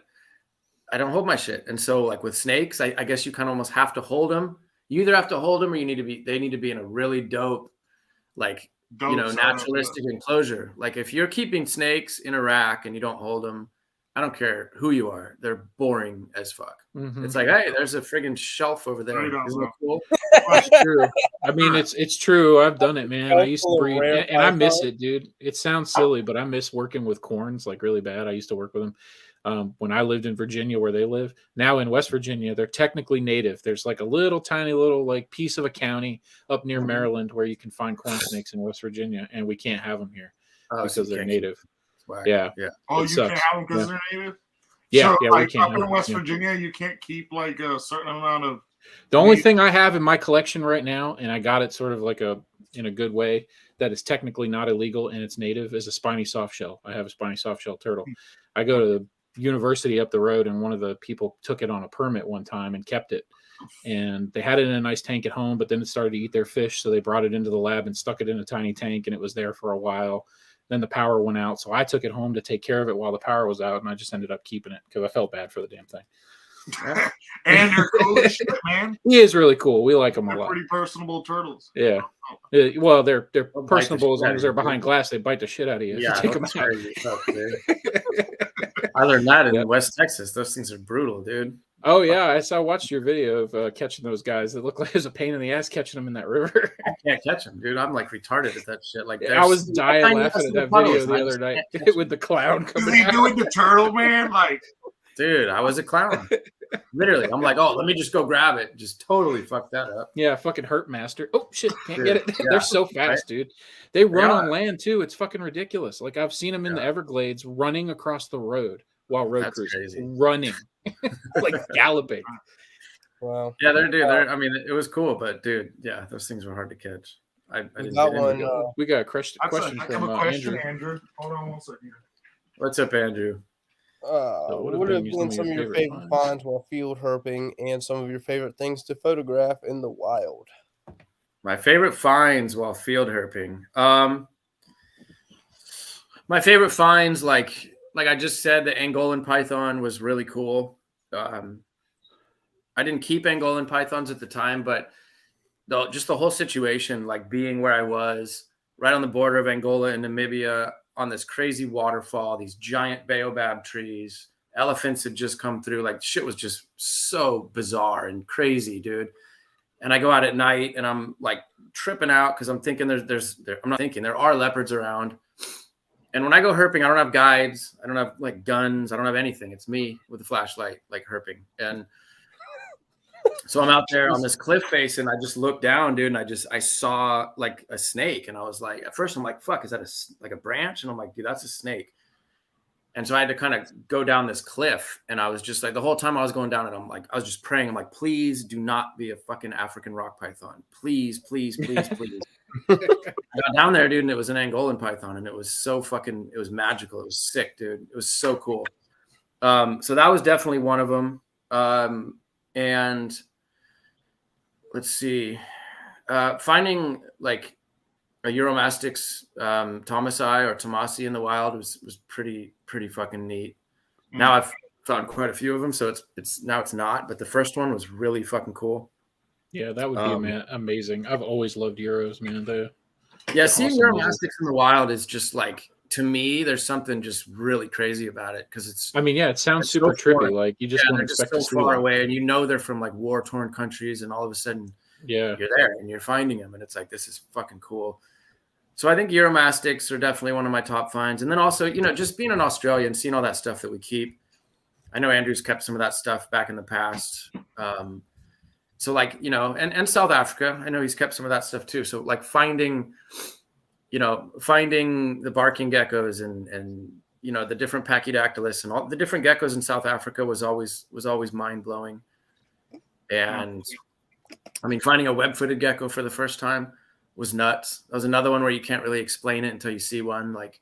I don't hold my shit, and so like with snakes, I guess you kind of almost have to hold them. You either have to hold them, or they need to be in a really dope, like. Naturalistic enclosure. Like if you're keeping snakes in a rack and you don't hold them, I don't care who you are. They're boring as fuck. Mm-hmm. It's like, hey, there's a friggin' shelf over there. Isn't it cool? That's true. I mean, it's true. I've done it, man. I used to breed, and I miss it, dude. It sounds silly, but I miss working with corns like really bad. I used to work with them. When I lived in Virginia where they live. Now in West Virginia, they're technically native. There's like a tiny little like piece of a county up near Maryland where you can find corn snakes in West Virginia, and we can't have them here because they're native. Yeah. Oh, you can't have them because they're native? Yeah, so, yeah, like, we can't. Up in West Virginia, you can't keep like a certain amount of. The only thing I have in my collection right now, and I got it sort of like in a good way, that is technically not illegal and it's native, is a spiny softshell. I have a spiny softshell turtle. I go to the university up the road, and one of the people took it on a permit one time and kept it. And they had it in a nice tank at home, but then it started to eat their fish, so they brought it into the lab and stuck it in a tiny tank, and it was there for a while. Then the power went out, so I took it home to take care of it while the power was out, and I just ended up keeping it because I felt bad for the damn thing. And they're cool as shit, man. He is really cool. We like him a lot. Pretty personable turtles. Yeah. Well, they're personable as long as they're behind glass. They bite the shit out of you. Yeah, take them out. I learned that in West Texas. Those things are brutal, dude. Oh yeah, I watched your video of catching those guys. It looked like it was a pain in the ass catching them in that river. I can't catch them, dude. I'm like retarded at that shit. Like I was dying laughing at that video the other night with the clown coming out. Is he doing the turtle, man? Like, dude, I was a clown. Literally, I'm like, oh, let me just go grab it. Just totally fucked that up. Yeah, fucking Hurt Master. Oh shit, can't get it. Yeah, they're so fast, dude. They run on land too. It's fucking ridiculous. Like I've seen them in the Everglades running across the road while road cruising, running, like galloping. Wow. Yeah, they're. I mean, it was cool, but dude, yeah, those things were hard to catch. I didn't get one. We got a question from Andrew. Hold on one second. What's up, Andrew? What have been some of your favorite finds while field herping, and some of your favorite things to photograph in the wild? My favorite finds while field herping. My favorite finds, like I just said, the Angolan python was really cool. I didn't keep Angolan pythons at the time, but just the whole situation, like being where I was, right on the border of Angola and Namibia, on this crazy waterfall, these giant baobab trees, elephants had just come through. Like shit was just so bizarre and crazy, dude. And I go out at night and I'm like tripping out because I'm thinking there are leopards around. And when I go herping, I don't have guides. I don't have like guns. I don't have anything. It's me with a flashlight, like herping. And so I'm out there on this cliff face and I just looked down, dude. And I saw like a snake. And I was like, at first I'm like, fuck, is that like a branch? And I'm like, dude, that's a snake. And so I had to kind of go down this cliff. And I was just like, the whole time I was going down it, I was just praying. I'm like, please do not be a fucking African rock python. Please, please, please, please. I got down there, dude, and it was an Angolan python. And it was so fucking, it was magical. It was sick, dude. It was so cool. So that was definitely one of them. And let's see, finding like a Euromastix Thomasi or Tomasi in the wild was pretty fucking neat. Now I've found quite a few of them, so it's not, but the first one was really fucking cool. Yeah, that would be amazing. I've always loved Euros, man. Seeing awesome Euromastix in the wild is just like, to me, there's something just really crazy about it because it's. I mean, yeah, it sounds super trippy. Like you just wouldn't expect so to see far them. away, and you know they're from like war-torn countries, and all of a sudden, you're there and you're finding them, and it's like, this is fucking cool. So I think Euromastics are definitely one of my top finds, and then also, just being in Australia and seeing all that stuff that we keep. I know Andrew's kept some of that stuff back in the past. So like, and South Africa, I know he's kept some of that stuff too. So like finding the barking geckos and the different Pachydactylus and all the different geckos in South Africa was always mind blowing. And I mean, finding a web-footed gecko for the first time was nuts. That was another one where you can't really explain it until you see one. Like,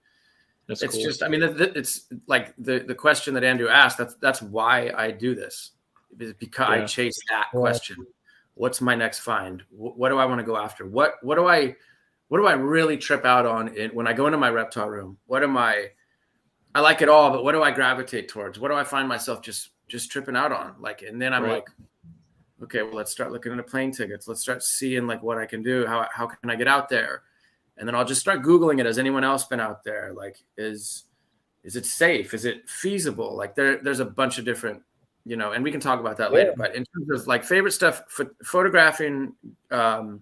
it's cool. Just, I mean, it's like the question that Andrew asked. That's why I do this. It's because I chase that question. What's my next find? What do I want to go after? What do I really trip out on when I go into my reptile room? I like it all, but what do I gravitate towards? What do I find myself just tripping out on? Like, and then I'm like, okay, well, let's start looking into plane tickets. Let's start seeing like what I can do. How can I get out there? And then I'll just start Googling it. Has anyone else been out there? Like, is it safe? Is it feasible? Like there's a bunch of different, and we can talk about that later. But in terms of like favorite stuff, photographing, I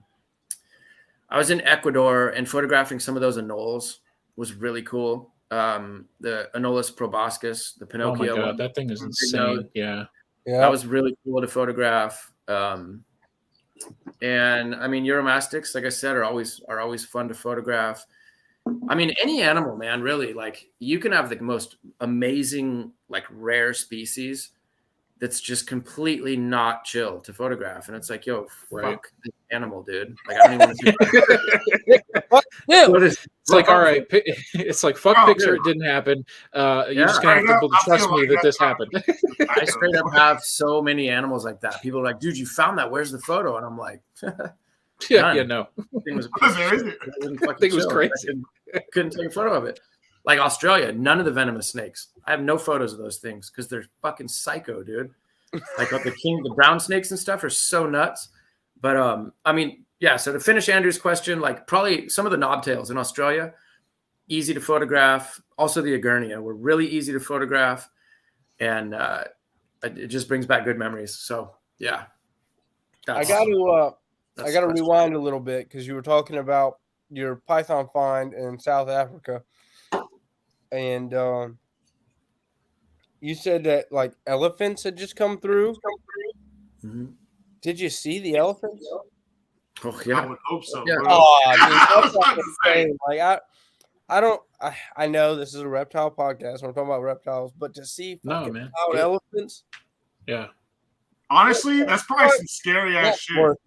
was in Ecuador and photographing some of those anoles was really cool. The Anolis proboscis, the Pinocchio. Oh my God, that thing is insane. Yeah. That was really cool to photograph. And I mean, Euromastics, like I said, are always fun to photograph. I mean, any animal, man, really, like you can have the most amazing, like rare species that's just completely not chill to photograph. And it's like, yo, fuck this animal, dude. Like, I don't even want to see It's like, all right, it's like, fuck picture, it didn't happen. You're just going to have to trust me that this happened. I straight up have so many animals like that. People are like, dude, you found that. Where's the photo? And I'm like, no. Thing was crazy. Couldn't take a photo of it. Like Australia, none of the venomous snakes. I have no photos of those things because they're fucking psycho, dude. Like the brown snakes and stuff are so nuts. But I mean, yeah. So to finish Andrew's question, like probably some of the knobtails in Australia, easy to photograph. Also the Agurnia were really easy to photograph, and it just brings back good memories. So yeah, I got to rewind a little bit because you were talking about your python find in South Africa. And you said that like elephants had just come through. Mm-hmm. Did you see the elephants? Oh yeah, I would hope so. Yeah. Oh, dude, that's not insane. Like I know this is a reptile podcast. We're talking about reptiles, but to see fucking elephants. Yeah. Honestly, that's probably some scary ass shit.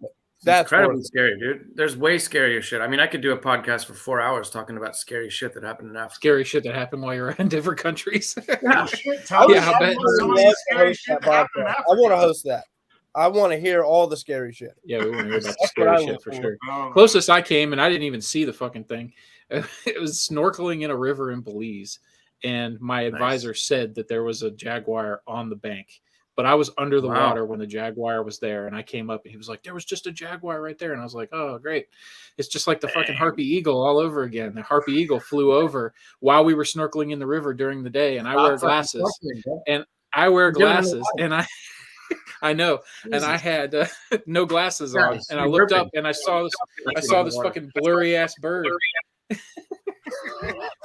That's incredibly scary, dude. There's way scarier shit. I mean, I could do a podcast for 4 hours talking about scary shit that happened in Africa. Scary shit that happened while you're in different countries. I want to host that. I want to hear all the scary shit. Yeah, we want to hear about the scary shit for sure. Closest I came, and I didn't even see the fucking thing. It was snorkeling in a river in Belize, and my advisor said that there was a jaguar on the bank. But I was under the water when the jaguar was there, and I came up, and he was like, there was just a jaguar right there. And I was like, oh, great. It's just like the fucking harpy eagle all over again. The harpy eagle flew over while we were snorkeling in the river during the day, and I wear glasses. And I know. And I had no glasses on, and I looked up, and I saw this fucking blurry-ass bird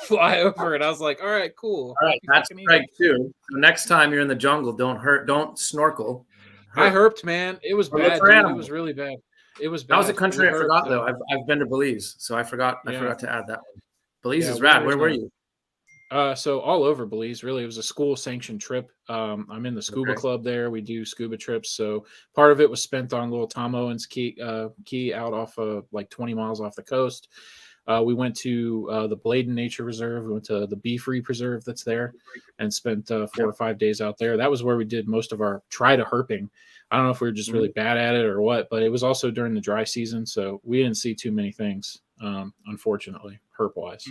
fly over, and I was like, all right, cool. All right, that's Craig too. So next time you're in the jungle, don't snorkel. I herped, man. It was bad, dude. It was really bad. It was bad. That was a country I forgot though. I've been to Belize, so I forgot to add that one. Belize is rad. Where were you? So all over Belize, really. It was a school sanctioned trip. I'm in the scuba club there. We do scuba trips. So part of it was spent on Little Tomoans Key out off like 20 miles off the coast. We went to the Bladen Nature Reserve. We went to the Bee Free Preserve that's there and spent 4 or 5 days out there. That was where we did most of our try to herping. I don't know if we were just really bad at it or what, but it was also during the dry season, so we didn't see too many things. unfortunately, herp wise.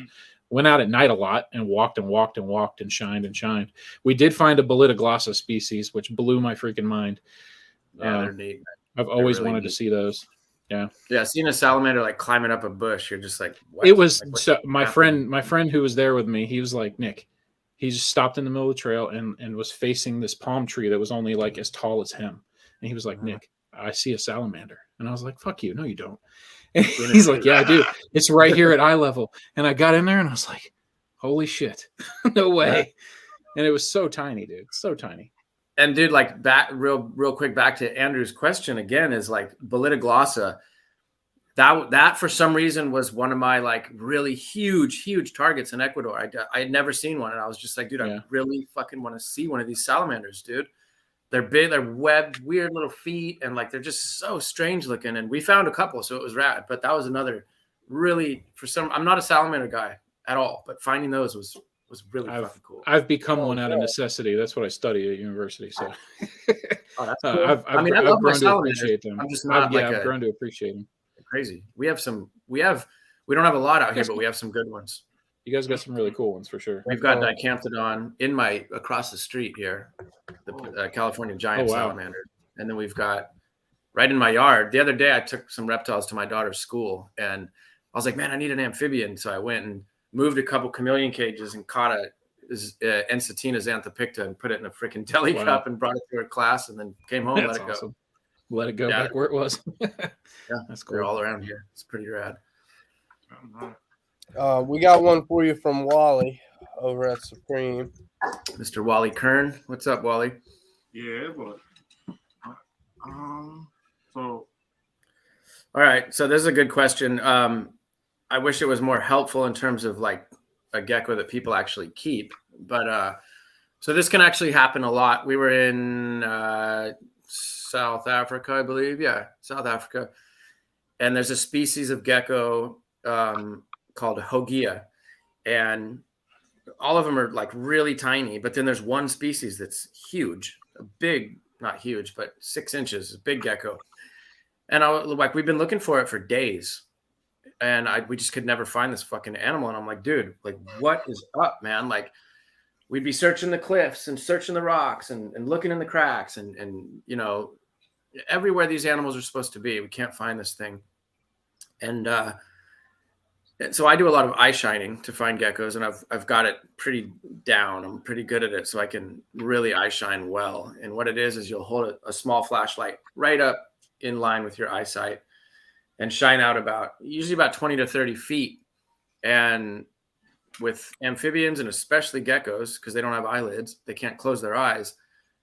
Went out at night a lot and walked and shined. We did find a Bolitoglossa species, which blew my freaking mind. Yeah, they're neat. I've always really wanted neat to see those. Yeah. Yeah, seeing a salamander like climbing up a bush, you're just like, what? It was like, so my friend who was there with me, he was like, Nick, he just stopped in the middle of the trail and was facing this palm tree that was only like as tall as him. And he was like, Nick, I see a salamander. And I was like, fuck you. No, you don't. And he's like, yeah, I do. It's right here at eye level. And I got in there and I was like, holy shit. No way. Yeah. And it was so tiny, dude. So tiny. And dude, like back real quick back to Andrew's question again is like Bolitoglossa. That for some reason was one of my like really huge targets in Ecuador. I had never seen one, and I was just like, dude, I really fucking want to see one of these salamanders, dude. They're big, they're webbed, weird little feet, and like they're just so strange looking. And we found a couple, so it was rad. But that was another really I'm not a salamander guy at all, but finding those was really fucking cool. I've become one out of necessity. That's what I studied at university. So that's cool. I've love grown to appreciate them. I'm just not I've grown to appreciate them. Crazy. We don't have a lot out here, but we have some good ones. You guys got some really cool ones for sure. We've got Dicamptodon across the street here, the California giant salamander. And then we've got right in my yard. The other day, I took some reptiles to my daughter's school, and I was like, man, I need an amphibian. So I went and moved a couple chameleon cages and caught a Ensatina xanthopicta and put it in a freaking deli cup and brought it to her class, and then came home and let it go. Let it go back where it was. Yeah, that's cool. They're all around here. It's pretty rad. We got one for you from Wally over at Supreme. Mr. Wally Kern. What's up, Wally? Yeah, but so all right. So this is a good question. I wish it was more helpful in terms of like a gecko that people actually keep. But so this can actually happen a lot. We were in South Africa, I believe. Yeah, South Africa. And there's a species of gecko called Hogia. And all of them are like really tiny. But then there's one species that's huge, a big, not huge, but 6 inches, a big gecko. And we've been looking for it for days. And we just could never find this fucking animal. And I'm like, dude, like, what is up, man? Like, we'd be searching the cliffs and searching the rocks and looking in the cracks and you know, everywhere these animals are supposed to be. We can't find this thing. And so I do a lot of eye shining to find geckos, and I've got it pretty down. I'm pretty good at it, so I can really eye shine well. And what it is you'll hold a small flashlight right up in line with your eyesight and shine out usually about 20 to 30 feet. And with amphibians and especially geckos, because they don't have eyelids, they can't close their eyes.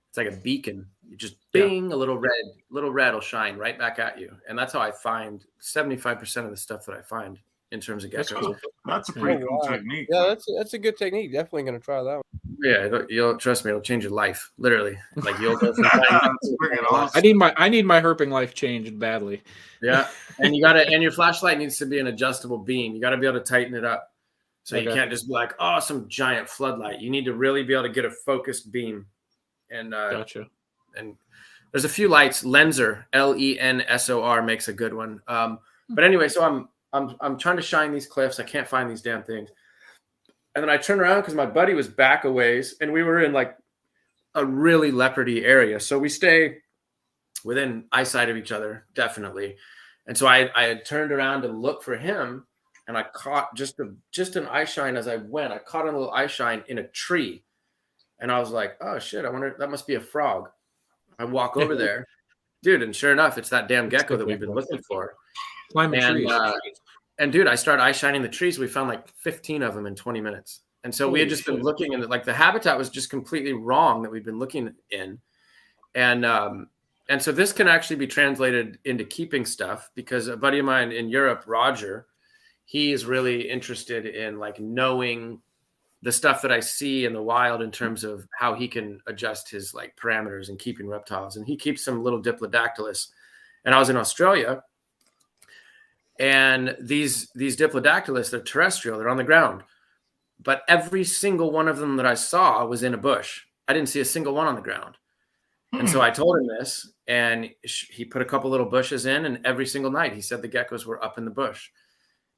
It's like a beacon. You just bing, a little red will shine right back at you. And that's how I find 75% of the stuff that I find in terms of geckos. That's a pretty cool technique. Yeah, that's a good technique. Definitely going to try that one. Yeah, you'll trust me. It'll change your life, literally. Like you'll go from I need my herping life changed badly. Yeah, and your flashlight needs to be an adjustable beam. You got to be able to tighten it up, so you can't just be like, oh, some giant floodlight. You need to really be able to get a focused beam. And gotcha. And there's a few lights. Lensor, Lensor, makes a good one. But anyway, so I'm trying to shine these cliffs. I can't find these damn things. And then I turn around because my buddy was back a ways, and we were in like a really leopardy area. So we stay within eyesight of each other, definitely. And so I had turned around to look for him, and I caught just an eye shine as I went. I caught a little eye shine in a tree. And I was like, oh shit, I wonder, that must be a frog. I walk over there, dude, and sure enough, it's that damn gecko that we've been looking for. Climbing trees. And dude, I started eye shining the trees. We found like 15 of them in 20 minutes. And so we had just been looking, and like the habitat was just completely wrong that we'd been looking in. And so this can actually be translated into keeping stuff, because a buddy of mine in Europe, Roger, he is really interested in like knowing the stuff that I see in the wild in terms of how he can adjust his like parameters and keeping reptiles. And he keeps some little Diplodactylus. And I was in Australia, and these Diplodactylus, they're terrestrial, they're on the ground. But every single one of them that I saw was in a bush. I didn't see a single one on the ground. And so I told him this, and he put a couple little bushes in, and every single night he said the geckos were up in the bush.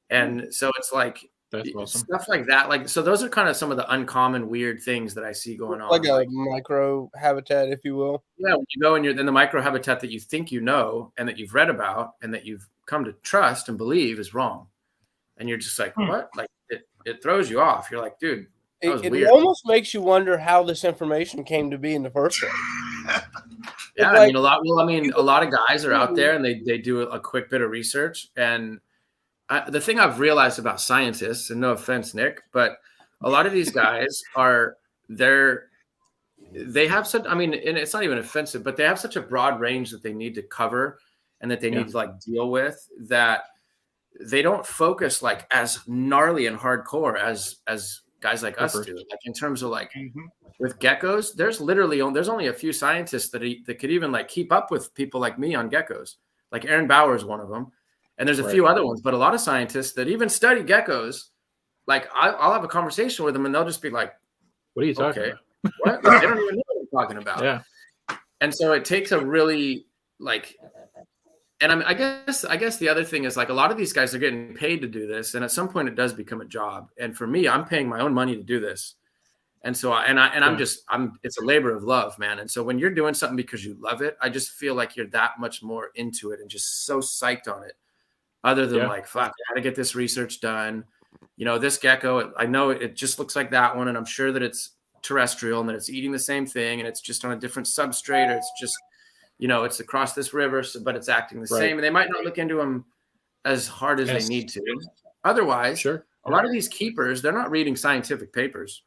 And so it's like That's awesome. stuff like that. Like, so those are kind of some of the uncommon weird things that I see going on. Like a micro habitat, if you will. Yeah, when you go and you're in the micro habitat that you think you know and that you've read about and that you've come to trust and believe is wrong. And you're just like, what? Like it throws you off. You're like, dude, that was It weird. almost makes you wonder how this information came to be in the first place. Yeah, like, a lot of guys are out there and they do a quick bit of research. And the thing I've realized about scientists, and no offense, Nick, but a lot of these guys they have such, I mean, and it's not even offensive, but they have such a broad range that they need to cover and that they need to like deal with, that they don't focus like as gnarly and hardcore as guys like us do. Like in terms of like with geckos, there's only a few scientists that could even like keep up with people like me on geckos. Like Aaron Bauer is one of them. And there's a few other ones, but a lot of scientists that even study geckos, like I'll have a conversation with them and they'll just be like, what are you talking about? What? Like, they don't even know what I'm talking about. Yeah. And so it takes a really like, and I guess the other thing is like a lot of these guys are getting paid to do this. And at some point it does become a job. And for me, I'm paying my own money to do this. And so it's a labor of love, man. And so when you're doing something because you love it, I just feel like you're that much more into it and just so psyched on it. Other than like, fuck, I gotta get this research done. You know, this gecko, I know it just looks like that one. And I'm sure that it's terrestrial and that it's eating the same thing and it's just on a different substrate, or it's just, you know, it's across this river, but it's acting the same. And they might not look into them as hard as they need to. Otherwise, a lot of these keepers, they're not reading scientific papers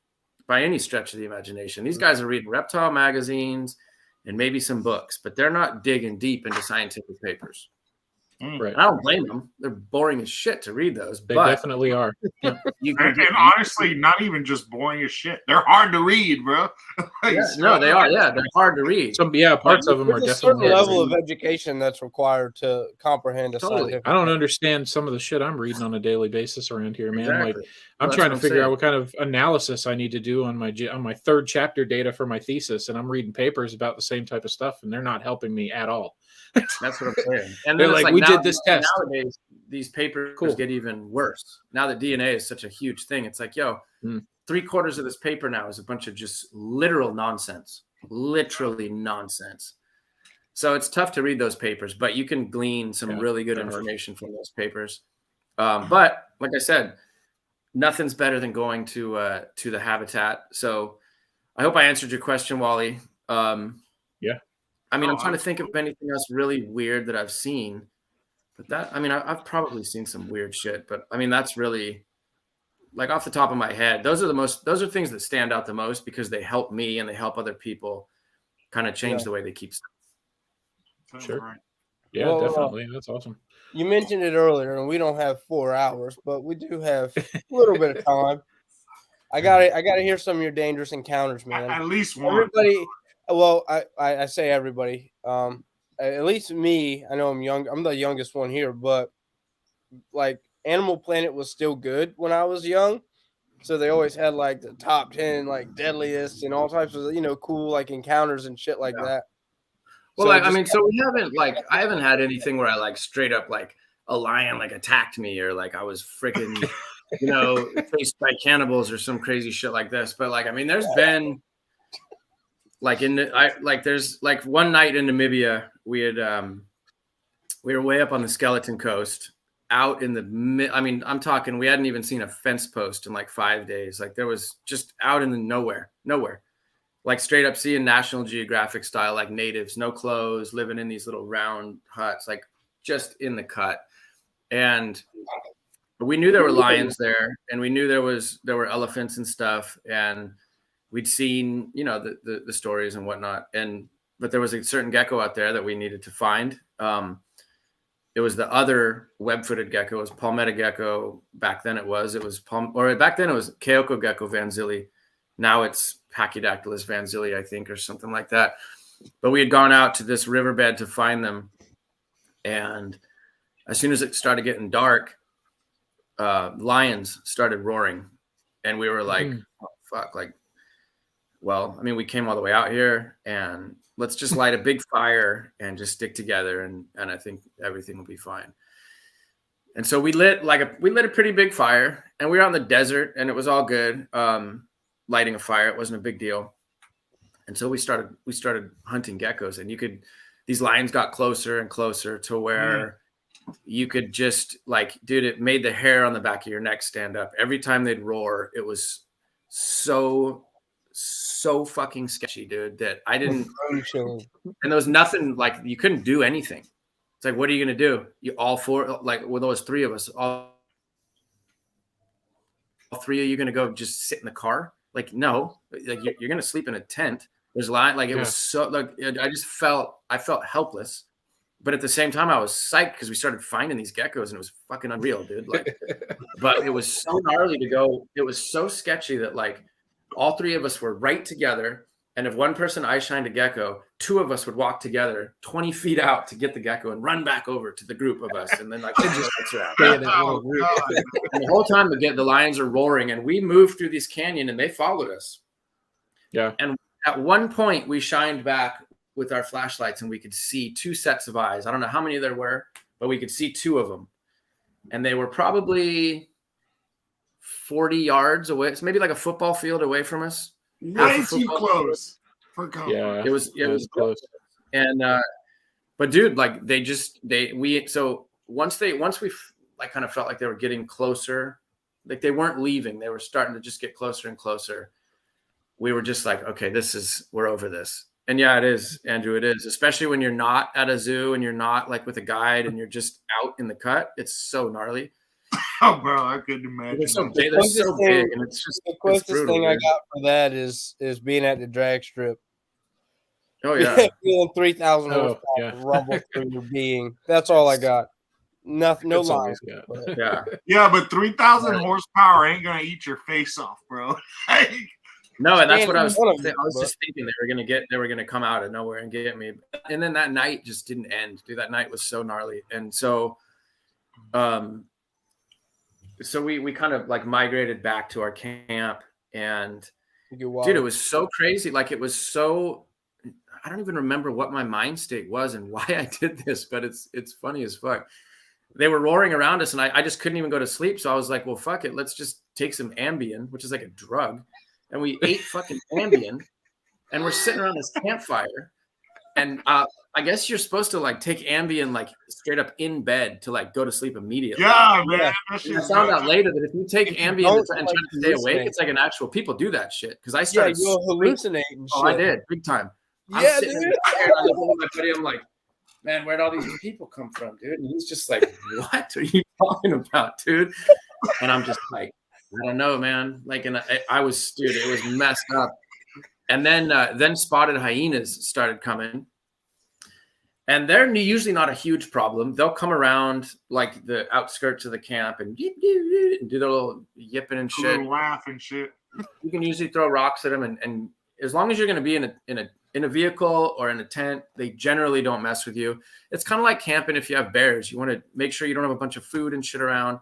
by any stretch of the imagination. These guys are reading reptile magazines and maybe some books, but they're not digging deep into scientific papers. Right. I don't blame them. They're boring as shit to read those. They definitely are. And honestly, not even just boring as shit. They're hard to read, bro. No, they are. Yeah, they're hard to read. Parts of them are definitely. There's a certain level of education that's required to comprehend a scientific. I don't understand some of the shit I'm reading on a daily basis around here, man. Exactly. Like I'm trying to figure out what kind of analysis I need to do on my third chapter data for my thesis, and I'm reading papers about the same type of stuff, and they're not helping me at all. That's what I'm saying. And they're like, we did this test. Nowadays, these papers get even worse. Now that DNA is such a huge thing, it's like, 3/4 of this paper now is a bunch of just literal nonsense, literally nonsense. So it's tough to read those papers, but you can glean some really good information from those papers. But like I said, nothing's better than going to the habitat. So I hope I answered your question, Wally. I mean, I'm trying to think of anything else really weird that I've seen, but I've probably seen some weird shit, but I mean, that's really like off the top of my head. Those are things that stand out the most because they help me and they help other people kind of change the way they keep stuff. Sure. Right. Yeah, definitely. That's awesome. You mentioned it earlier, and we don't have 4 hours, but we do have a little bit of time. I gotta hear some of your dangerous encounters, man. At least one. Everybody. Well, I say everybody. At least me. I know I'm young. I'm the youngest one here, but like Animal Planet was still good when I was young, so they always had like the top 10 like deadliest and all types of cool like encounters and shit like that. Well, so we haven't I haven't had anything where I like straight up like a lion like attacked me or like I was freaking faced by cannibals or some crazy shit like this. But like there's been. There's like one night in Namibia, we were way up on the Skeleton Coast out in the I'm talking, we hadn't even seen a fence post in like 5 days. Like there was just out in the nowhere, like straight up seeing National Geographic style, like natives, no clothes, living in these little round huts, like just in the cut. And we knew there were lions there and we knew there were elephants and stuff. And we'd seen, the stories and whatnot. But there was a certain gecko out there that we needed to find. It was the other web-footed gecko. It was palmetto gecko. Back then it was Keoko gecko vanzili. Now it's Pachydaculus vanzili, I think, or something like that. But we had gone out to this riverbed to find them. And as soon as it started getting dark, lions started roaring. And we were like, oh, fuck, like, well, we came all the way out here and let's just light a big fire and just stick together. And I think everything will be fine. And so we lit a pretty big fire, and we were on the desert, and it was all good. Lighting a fire, it wasn't a big deal. And so we started hunting geckos, and these lions got closer and closer to where you could just like, dude, it made the hair on the back of your neck stand up. Every time they'd roar, it was so fucking sketchy, dude, that I didn't, and there was nothing, like, you couldn't do anything. It's like, what are you going to do? You all four, like, with those three of us, all three of you going to go just sit in the car? Like, no, like you're going to sleep in a tent. There's a line, like, it was so, like, I felt helpless. But at the same time, I was psyched because we started finding these geckos, and it was fucking unreal, dude. Like, but it was so gnarly to go. It was so sketchy that, like, all three of us were right together. And if one person eye shined a gecko, two of us would walk together 20 feet out to get the gecko and run back over to the group of us. And then, like, and the whole time the lions are roaring, and we moved through this canyon, and they followed us. Yeah. And at one point, we shined back with our flashlights, and we could see two sets of eyes. I don't know how many there were, but we could see two of them. And they were probably 40 yards away. So maybe like a football field away from us. Way too close. Yeah, it was close. And but dude, like, so once we like kind of felt like they were getting closer, like they weren't leaving, they were starting to just get closer and closer. We were just like, okay, we're over this. And yeah, it is, Andrew. It is, especially when you're not at a zoo and you're not like with a guide and you're just out in the cut. It's so gnarly. Oh, bro, I couldn't imagine. They're so big, and it's just the closest thing I got for that is being at the drag strip. Oh yeah, feeling 3,000 horsepower rumble through your being. That's all I got. Nothing, no lies. Yeah, but 3,000 horsepower ain't gonna eat your face off, bro. No, and that's what I was just thinking. They were gonna come out of nowhere and get me. And then that night just didn't end. Dude, that night was so gnarly. And so we kind of like migrated back to our camp, and dude, it was so crazy. Like, it was so, I don't even remember what my mind state was and why I did this, but it's funny as fuck. They were roaring around us, and I just couldn't even go to sleep. So I was like, well, fuck it. Let's just take some Ambien, which is like a drug. And we ate fucking Ambien, and we're sitting around this campfire. And I guess you're supposed to like take Ambien like straight up in bed to like go to sleep immediately. Yeah, man. I found out later that if you take Ambien and try to stay awake, it's like an actual, people do that shit. Because I started you'll hallucinate and shit. Oh, I did, big time. I'm sitting in the chair, and I look at my buddy, I'm like, man, where'd all these people come from, dude? And he's just like, what are you talking about, dude? And I'm just like, I don't know, man. Like, and I was, dude, it was messed up. And then spotted hyenas started coming, and they're usually not a huge problem. They'll come around like the outskirts of the camp and do their little yipping and shit, laugh and shit. You can usually throw rocks at them, and as long as you're going to be in a vehicle or in a tent, they generally don't mess with you. It's kind of like camping. If you have bears, you want to make sure you don't have a bunch of food and shit around.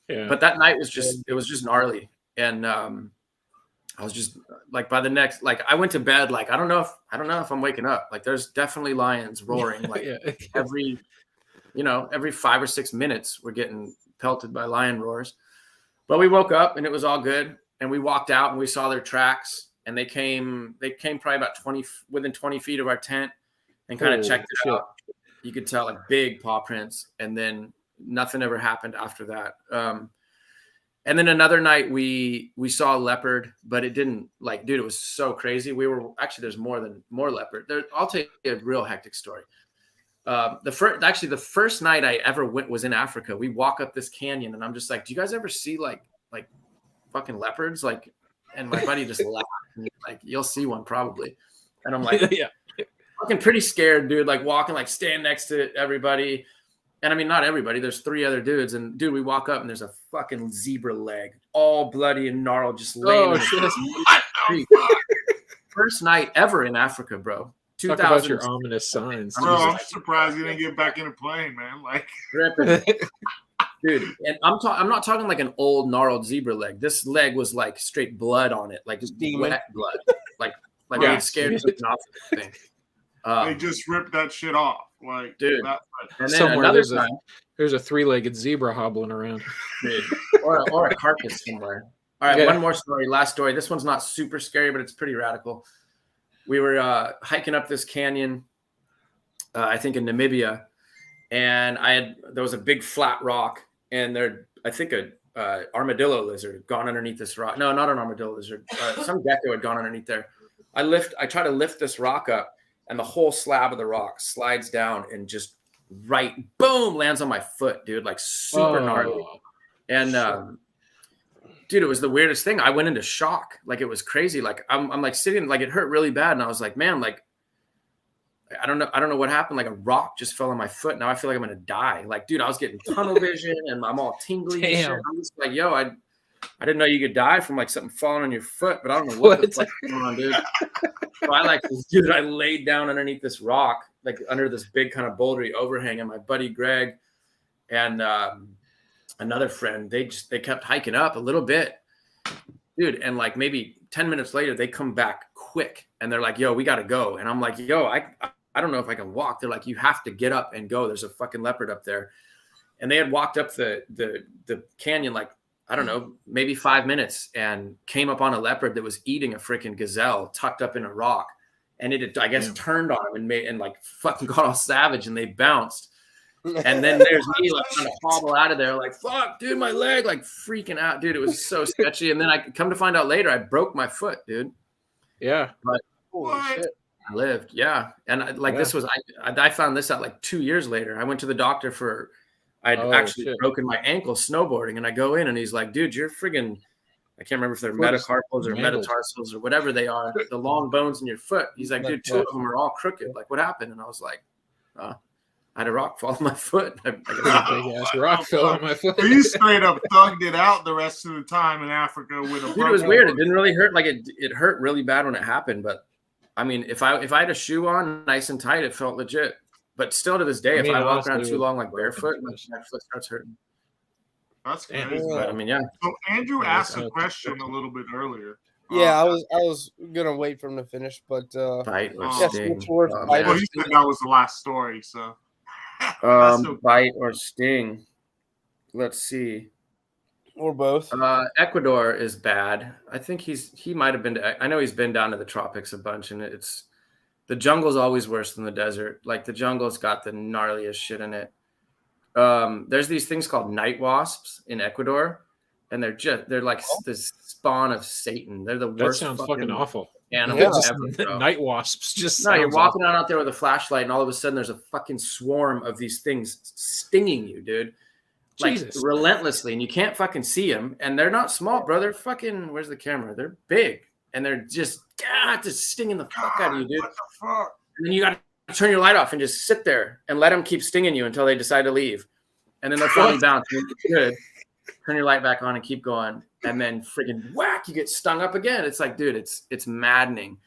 Yeah. But that night was just gnarly. And I was just like, by the next, like, I went to bed, like, I don't know if I'm waking up. Like, there's definitely lions roaring, like every 5 or 6 minutes we're getting pelted by lion roars. But we woke up and it was all good. And we walked out and we saw their tracks, and they came probably about within 20 feet of our tent and kind of checked it out. You could tell like big paw prints, and then nothing ever happened after that. And then another night we saw a leopard, but it didn't, like, dude, it was so crazy. There's more leopard. I'll tell you a real hectic story. The first night I ever went was in Africa. We walk up this canyon, and I'm just like, do you guys ever see like fucking leopards? Like, and my buddy just laughed. And he's like, you'll see one probably. And I'm like, yeah, fucking pretty scared, dude. Like, walking, like, stand next to everybody. And I mean, not everybody. There's 3 other dudes, and dude, we walk up and there's a fucking zebra leg, all bloody and gnarled, just laying. First night ever in Africa, bro. Talk about your ominous signs. Bro, I'm surprised you didn't get back in a plane, man. Like, dude, and I'm not talking like an old gnarled zebra leg. This leg was like straight blood on it, like just wet blood, like we scared something off the thing. They just ripped that shit off. Like, Dude. that, And then Somewhere another there's time, there's a 3-legged zebra hobbling around. dude, or a carcass somewhere. All right, Yeah. one more story. Last story. This one's not super scary, but it's pretty radical. We were hiking up this canyon, I think in Namibia, and there was a big flat rock, and I think a armadillo lizard had gone underneath this rock. No, not an armadillo lizard. Some gecko had gone underneath there. I try to lift this rock up, and the whole slab of the rock slides down and just boom, lands on my foot, dude, like super gnarly. And dude, it was the weirdest thing. I went into shock. Like, it was crazy. Like, I'm like sitting, like, it hurt really bad. And I was like, man, like, I don't know what happened. Like, a rock just fell on my foot. Now I feel like I'm going to die. Like, dude, I was getting tunnel vision and I'm all tingly. And shit. I'm just like, yo, I didn't know you could die from like something falling on your foot, but I don't know what the fuck's going on, dude. So I laid down underneath this rock, like under this big kind of bouldery overhang, and my buddy Greg and another friend, they kept hiking up a little bit, dude. And like maybe 10 minutes later, they come back quick and they're like, yo, we got to go. And I'm like, yo, I don't know if I can walk. They're like, you have to get up and go. There's a fucking leopard up there. And they had walked up the canyon, like, I don't know, maybe 5 minutes, and came up on a leopard that was eating a freaking gazelle tucked up in a rock. And it had, I guess, turned on him and like fucking got all savage, and they bounced. And then there's me like trying to hobble out of there, like, fuck, dude, my leg, like freaking out, dude. It was so sketchy. And then I come to find out later, I broke my foot, dude. Yeah. But I lived. Yeah. And this was, I found this out like 2 years later. I went to the doctor for, I'd actually broken my ankle snowboarding, and I go in and he's like, dude, you're friggin', I can't remember if they're metacarpals or metatarsals or whatever they are, the long bones in your foot. He's like, dude, 2 of them are all crooked. Like, what happened? And I was like, I had a rock fall on my foot. I big ass rock fell on my foot. You straight up thugged it out the rest of the time in Africa with a. Dude, it was weird. It didn't really hurt. Like, it hurt really bad when it happened. But I mean, if I had a shoe on nice and tight, it felt legit. But still to this day, if I walk around too long like barefoot, my foot starts hurting. That's crazy. But I mean, yeah. So Andrew asked a question a little bit earlier. Yeah, I was gonna wait for him to finish, but bite or sting. Well, he said that was the last story, so bite or sting. Let's see. Or both. Ecuador is bad. I think he might have been to, I know he's been down to the tropics a bunch, and the jungle's always worse than the desert. Like, the jungle's got the gnarliest shit in it. There's these things called night wasps in Ecuador, and they're like the spawn of Satan. They're the worst. That sounds fucking awful. Animals ever. Night wasps just. No, you're walking out there with a flashlight, and all of a sudden there's a fucking swarm of these things stinging you, dude. Like, Jesus. Relentlessly, and you can't fucking see them. And they're not small, bro. They're fucking. Where's the camera? They're big, and they're just stinging the fuck out of you, dude. What the fuck? And then you got to turn your light off and just sit there and let them keep stinging you until they decide to leave. And then they'll finally bounce. Good. Turn your light back on and keep going. And then freaking whack, you get stung up again. It's like, dude, it's maddening.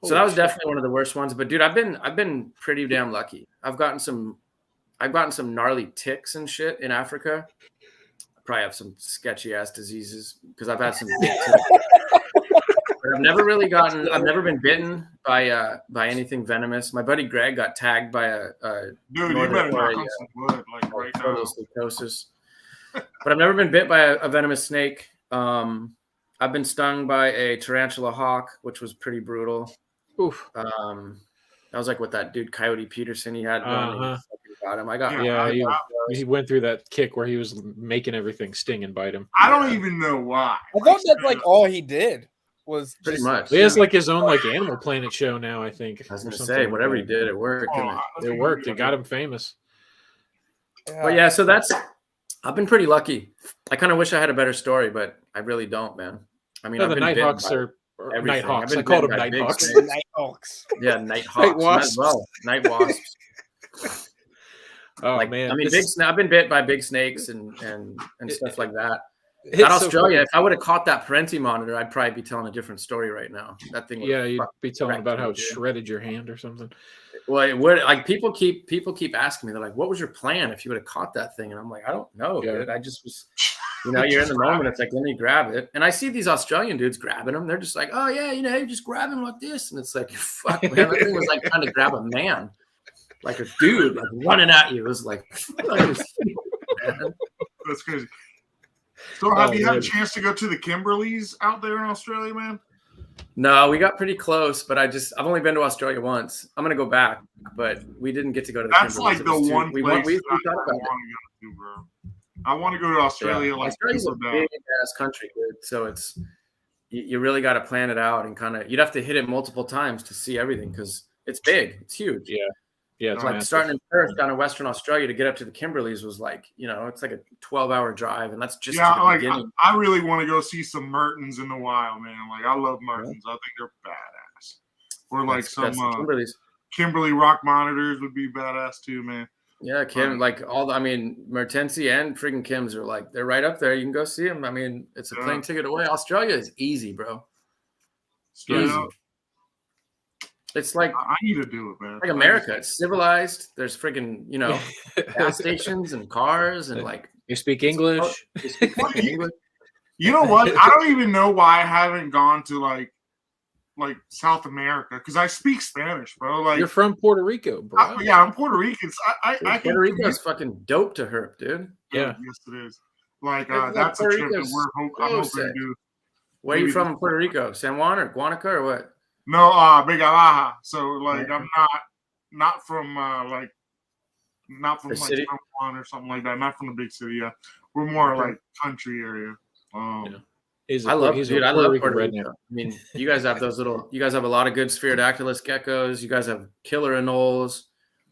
So that was definitely one of the worst ones. But dude, I've been pretty damn lucky. I've gotten some gnarly ticks and shit in Africa. I probably have some sketchy ass diseases because I've had some big ticks. I've never been bitten by anything venomous. My buddy Greg got tagged by a dude, you better knock on some wood, like right now. But I've never been bit by a venomous snake. I've been stung by a Tarantula Hawk, which was pretty brutal. Oof. That was like what that dude Coyote Peterson he had. Got him. He went through that kick where he was making everything sting and bite him. I don't even know why. I thought that's like all he did. Was pretty much. He has like his own like Animal Planet show now, I think. I was gonna say whatever he did, it worked. It worked. It got him famous. Yeah. But yeah, so I've been pretty lucky. I kind of wish I had a better story, but I really don't, man. I mean, the Nighthawks are Nighthawks. I called them Nighthawks. Nighthawks. Yeah, Nighthawks. Night wasps. Oh man! I mean, I've been bit by big snakes and stuff like that. That Australia, if I would have caught that Parenti monitor, I'd probably be telling a different story right now. That thing, you'd be telling about how it shredded your hand or something. Well, it would. Like people keep asking me, they're like, "What was your plan if you would have caught that thing?" And I'm like, "I don't know, dude. I just was, you're in the moment. It's like, let me grab it." And I see these Australian dudes grabbing them. They're just like, "Oh yeah, you just grab him like this," and it's like, "Fuck, man, that thing was like trying to grab a man." like a dude like running at you. It was like, That's crazy. So have you had a chance to go to the Kimberleys out there in Australia, man? No, we got pretty close, but I've only been to Australia once. I'm gonna go back, but we didn't get to go to the That's Kimberleys. like the one place we I thought about want to go to, bro. I want to go to Australia. Like Australia's a big ass country, dude. So it's you really got to plan it out and kind of you'd have to hit it multiple times to see everything because it's big, it's huge. Yeah. It's like massive. starting in Perth down in Western Australia to get up to the Kimberleys was like, it's like a 12-hour drive, and that's just like beginning. I really want to go see some Mertens in the wild, man. Like I love Mertens. I think they're badass. Or like some Kimberley rock monitors would be badass too, man. Yeah, Kim, like Mertensi and friggin' Kim's are like they're right up there. You can go see them. I mean, it's a plane ticket away. Australia is easy, bro. Easy. It's like I need to do it, man. Like America, it's civilized. There's friggin' gas stations and cars and like you speak English. You know what? I don't even know why I haven't gone to like South America because I speak Spanish, bro. Like you're from Puerto Rico, bro. I'm Puerto Rican. Puerto Rico's fucking dope to herp, dude. Yeah, yes, it is. Like that's a trip that I'm hoping to do. Where are you from in Puerto Rico? San Juan or Guanaca or what? No, Big Baja. So like I'm not from not from like San Juan or something like that. Not from the big city. Yeah, we're more like country area. I love Puerto Rico. I mean, you guys have a lot of good Spherodactylus geckos. You guys have killer anoles.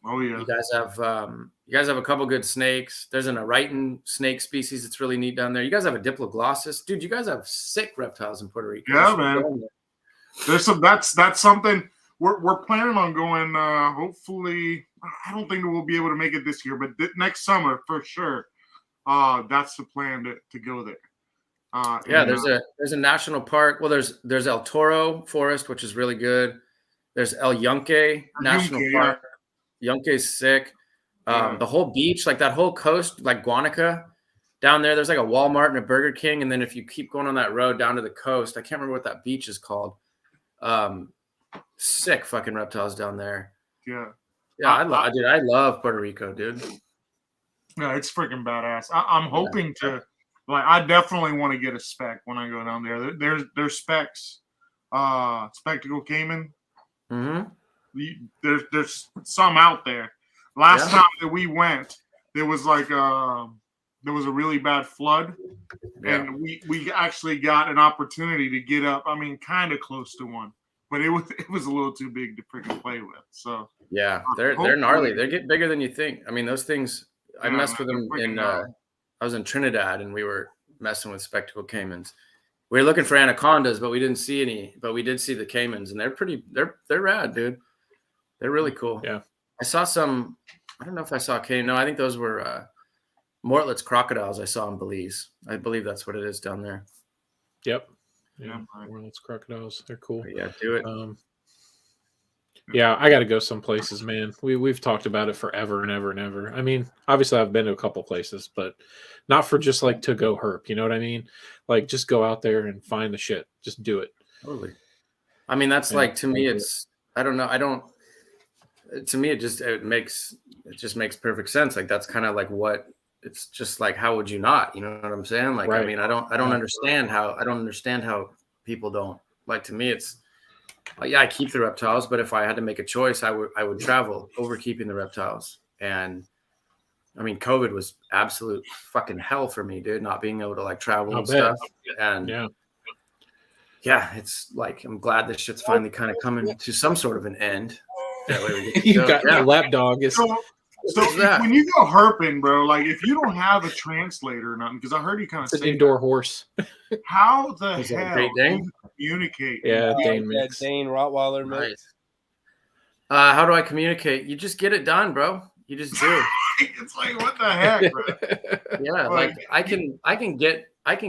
Oh yeah. You guys have a couple good snakes. There's an Ariton snake species that's really neat down there. You guys have a Diploglossus. Dude, you guys have sick reptiles in Puerto Rico. Yeah, man. There's that's something we're planning on going hopefully. I don't think we'll be able to make it this year, but next summer for sure. That's the plan to go there. There's a national park. Well, there's El Toro Forest, which is really good. There's El Yunque National Park. Yunque's sick. The whole beach, like that whole coast, like Guanaca, down there's like a Walmart and a Burger King, and then if you keep going on that road down to the coast, I can't remember what that beach is called. Sick fucking reptiles down there. Yeah. Yeah, I love Puerto Rico, dude. Yeah, it's freaking badass. I'm hoping to. Like, I definitely want to get a spec when I go down there. There's specs, spectacle caiman. Mm-hmm. There's some out there. Last time that we went, there was like there was a really bad flood, and we actually got an opportunity to get up. I mean, kind of close to one, but it was a little too big to freaking play with. So yeah, they're gnarly. They get bigger than you think. I mean, those things. I messed with them in. I was in Trinidad and we were messing with spectacle caimans. We were looking for anacondas, but we didn't see any. But we did see the caimans, and they're rad, dude. They're really cool. Yeah. I saw some. I don't know if I saw caiman. No, I think those were Mortlett's crocodiles. I saw in Belize. I believe that's what it is down there. Yep. Yeah. Mortlett's crocodiles. They're cool. But yeah, do it. Yeah, I got to go some places, man. We've talked about it forever and ever and ever. I mean, obviously I've been to a couple places, but not for just like to go herp. You know what I mean? Like just go out there and find the shit. Just do it. Totally. I mean, that's like to me, it's I don't know. To me, it just makes perfect sense. Like that's kind of like what it's just like. How would you not? You know what I'm saying? Like, right. I mean, I don't understand how people don't. Like to me, it's. Yeah, I keep the reptiles, but if I had to make a choice, I would travel over keeping the reptiles. And I mean, COVID was absolute fucking hell for me, dude, not being able to like travel and stuff. And yeah, it's like I'm glad this shit's finally kind of coming to some sort of an end. That way we get you got that lap dog. So when you go herping, bro, like if you don't have a translator or nothing, because I heard you kind of say an indoor horse. How the hell do you communicate? Yeah, Dane mix. Dane Rottweiler mix. How do I communicate? You just get it done, bro. You just do. It's like what the heck, bro? Yeah, like I can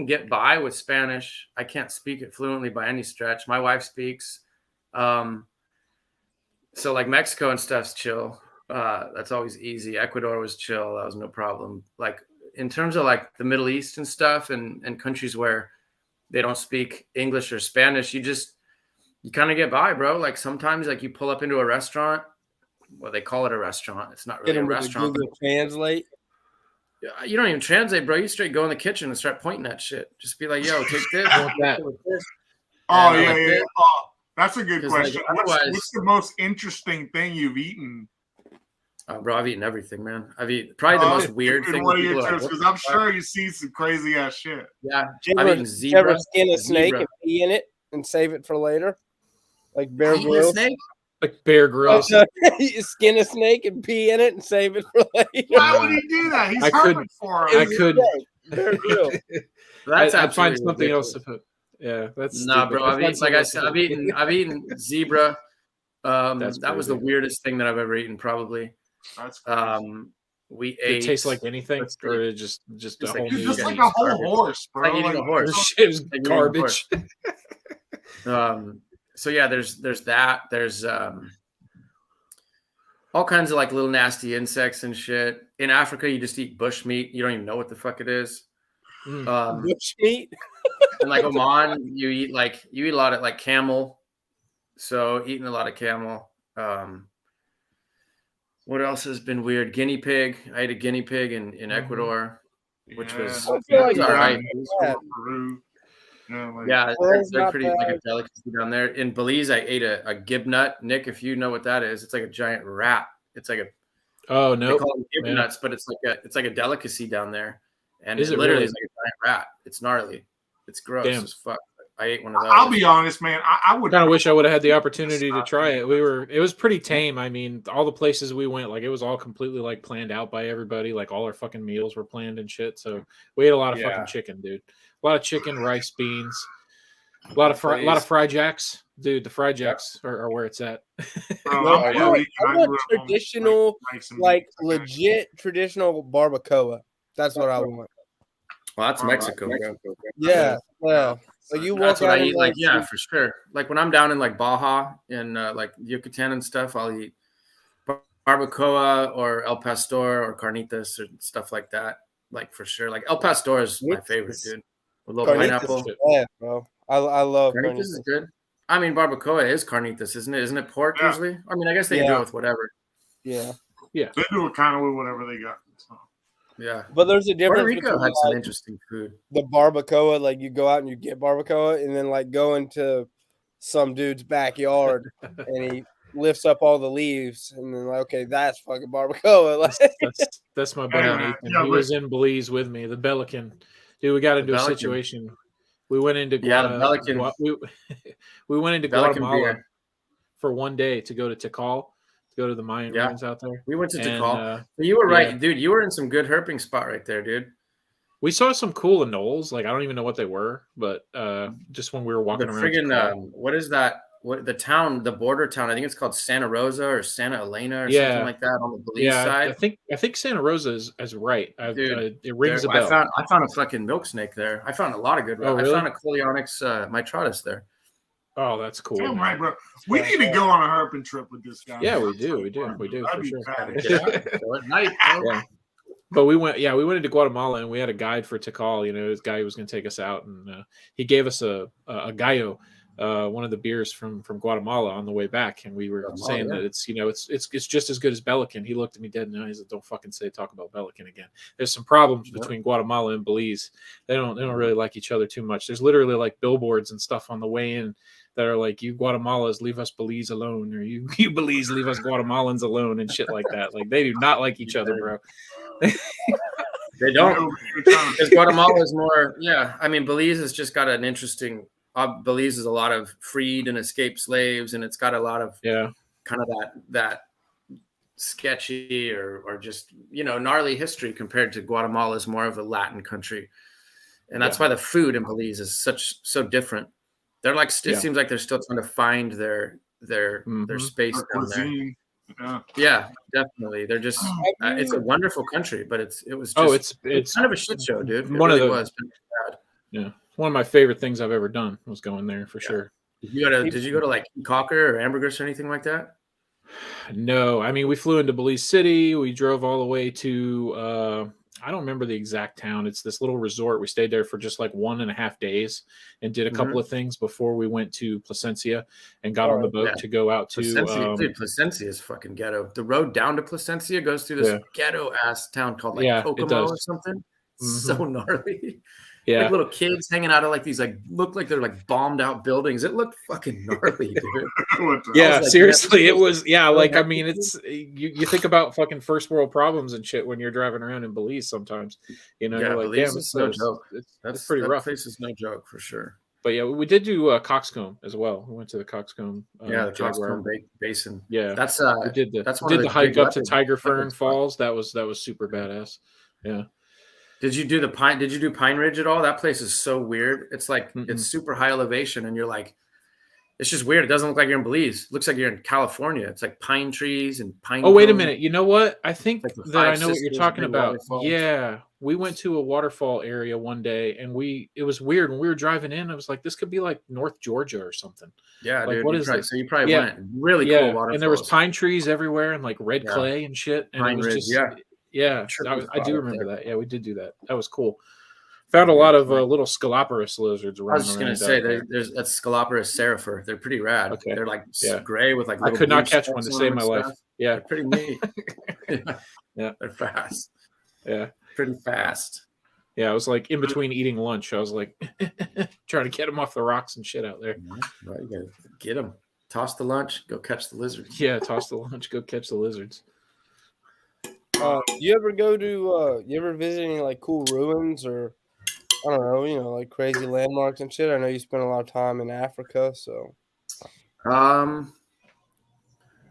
get by with Spanish. I can't speak it fluently by any stretch. My wife speaks. So like Mexico and stuff's chill. That's always easy. Ecuador was chill. That was no problem. Like in terms of like the Middle East and stuff and countries where they don't speak English or Spanish, you kind of get by, bro. Like sometimes like you pull up into a restaurant well, they call it a restaurant. It's not Get really a them to restaurant. Google Translate. You don't even translate, bro. You straight go in the kitchen and start pointing at shit. Just be like, yo, take this. I want that. with this. Oh, And I yeah, like yeah. this. Oh, that's a good 'Cause, like, question. otherwise- What's the most interesting thing you've eaten? Bro, I've eaten everything, man. I've eaten probably the most weird in thing. one of your people are like, trips, because "What I'm the fuck?" sure you see some crazy ass shit. Yeah, Did I've you eaten ever zebra. skin a snake Zebra. and pee in it and save it for later? Like Bear Eating a Grylls. snake? Like Bear Grylls. You skin a snake and pee in it and save it for later. Why would he do that? He's I could- perfect for I it. could. Bear Grylls. That's I'd find absolutely something else ridiculous. to put. Yeah, that's Nah, stupid. bro. I'd I've find eaten, like something I else to said, put. I've eaten zebra. That's That was the crazy. weirdest thing that I've ever eaten, probably. That's crazy. We Did ate. it taste like anything, let's see. or it just a Just whole like- new? It's just Yeah, like you a eat whole garbage. horse, bro. Like eating a horse. It was Like eating a garbage. So yeah, there's that. There's all kinds of like little nasty insects and shit. In Africa, you just eat bush meat. You don't even know what the fuck it is. Mm. Bush meat. In like Oman, you eat a lot of like camel. So eating a lot of camel. What else has been weird? Guinea pig. I ate a guinea pig in Ecuador, which was I feel like all right. Peru. Yeah, like, Yeah, Well, they're, it's they're not pretty like a bad. delicacy down there. In Belize, I ate a gibnut. Nick, if you know what that is, it's like a giant rat. It's like a Oh they no! call them gibnuts, but it's like a delicacy down there. And Is it it literally really? is like a giant rat. It's gnarly. It's gross Damn. as fuck. I ate one of those. I'll be honest, man. I would Kind of wish I would have had the opportunity to try it. It was pretty tame. I mean, all the places we went, like it was all completely like planned out by everybody. Like all our fucking meals were planned and shit. So we ate a lot of Yeah. fucking chicken, dude. A lot of chicken, rice, beans, a lot of fry jacks, dude. The fry jacks are where it's at. Bro, No, I'm I Puerto Rican. I want grew up on, traditional, some like meat, okay? legit traditional barbacoa. That's what I want. Well, that's Mexico, bro. Yeah, yeah. Like you That's walk what out I in eat. Like, yeah, for sure. Like when I'm down in like Baja and like Yucatan and stuff, I'll eat barbacoa or El Pastor or carnitas or stuff like that. Like for sure. Like El Pastor is my favorite, dude. With a little Carnitas pineapple. is bad, bro. I love Carnitas carnitas. is good. I mean, barbacoa is carnitas, isn't it? Isn't it pork Yeah. usually? I mean, I guess they can do Yeah. it with whatever. Yeah, They do it kind of with whatever they got. So. Yeah. but there's a Puerto difference Rico between had some like, interesting food. the barbacoa. Like you go out and you get barbacoa, and then like go into some dude's backyard and he lifts up all the leaves, and then like, okay, that's fucking barbacoa. Like, That's my buddy Yeah, Nathan. yeah, He was in Belize with me. The Pelican, dude. We got into a Pelican. situation. We went into Yeah, the Pelican. we went into Pelican Guatemala beer. for one day to go to Tikal, to go to the Mayan Yeah. ruins out there. We went to And, Tikal. You were right, yeah. dude. You were in some good herping spot right there, dude. We saw some cool anoles. Like I don't even know what they were, but just when we were The walking around. friggin' Tikal. what is that? What the town, the border town? I think it's called Santa Rosa or Santa Elena or Yeah. something like that on the Belize Yeah, side. I think Santa Rosa is right. Dude, it rings a I bell. found a fucking milk snake there. I found a lot of good. Oh, really? I found a Coleonyx mitratus there. Oh, that's cool. Damn man. right, bro. We need to go on a herping trip with this guy. Yeah, man. we do That'd for be sure. bad. So at night, bro. Yeah. But we went into Guatemala and we had a guide for Tikal. You know, this guy was going to take us out, and he gave us a gallo, one of the beers from Guatemala on the way back, and we were saying that it's it's just as good as Pelican. He looked at me dead in the eyes and don't fucking talk about Pelican again. There's some problems between Guatemala and Belize. They don't really like each other too much. There's literally like billboards and stuff on the way in that are like, you Guatemalas leave us Belize alone, or you Belize leave us Guatemalans alone, and shit like that. Like they do not like each other, bro. They don't. Because Guatemala is more, I mean, Belize has just got an interesting. Belize is a lot of freed and escaped slaves, and it's got a lot of kind of that sketchy or just gnarly history compared to Guatemala is more of a Latin country, and that's why the food in Belize is so different. They're like it seems like they're still trying to find their space down there. Yeah, definitely. They're just it's a wonderful country, but it's kind of a shit show, dude. It was bad. Yeah, one of my favorite things I've ever done was going there for sure. Did you go to like Cocker or Ambergris or anything like that? No, I mean we flew into Belize City. We drove all the way to I don't remember the exact town. It's this little resort. We stayed there for just like 1.5 days and did a couple of things before we went to Placencia and got on the boat to go out to Placencia is fucking ghetto. The road down to Placencia goes through this ghetto ass town called like Kokomo or something. So gnarly. Yeah, like little kids hanging out of like these like look like they're like bombed out buildings. It looked fucking gnarly, dude. Yeah, like, seriously, it was. Yeah, like I mean, it's you think about fucking first world problems and shit when you're driving around in Belize. Sometimes, you know, you're like, damn, it's no joke. It's pretty rough. Place is no joke for sure. But yeah, we did do Coxcomb as well. We went to the Coxcomb. The Coxcomb Basin. Yeah, that's we did the hike up to Tiger Fern Falls. That was super badass. Yeah. Did you do Pine Ridge at all? That place is so weird. It's like it's super high elevation, and you're like, it's just weird. It doesn't look like you're in Belize. It looks like you're in California. It's like pine trees and pine. Oh, wait a minute. You know what? I think that I know what you're talking about. Waterfall. Yeah, we went to a waterfall area one day, and it was weird when we were driving in. I was like, this could be like North Georgia or something. Yeah, like, dude. What is this? So you probably went. Really cool waterfalls. And there was pine trees everywhere and like red clay and shit. And Pine it was Ridge, just yeah, I do remember that. Yeah, we did do that. That was cool. Found a lot of little Scaloporus lizards around. I was just gonna say there's that's Scaloporus serifer. They're pretty rad. Okay. They're like gray with like. I could not catch one to save my life. Yeah, they're pretty neat. Yeah, they're fast. Yeah, pretty fast. Yeah, I was like in between eating lunch. I was like trying to get them off the rocks and shit out there. Right, you gotta get them. Toss the lunch. Go catch the lizards. Yeah, toss the lunch. Go catch the lizards. You ever go to? You ever visit any like cool ruins or I don't know, like crazy landmarks and shit? I know you spent a lot of time in Africa, so. I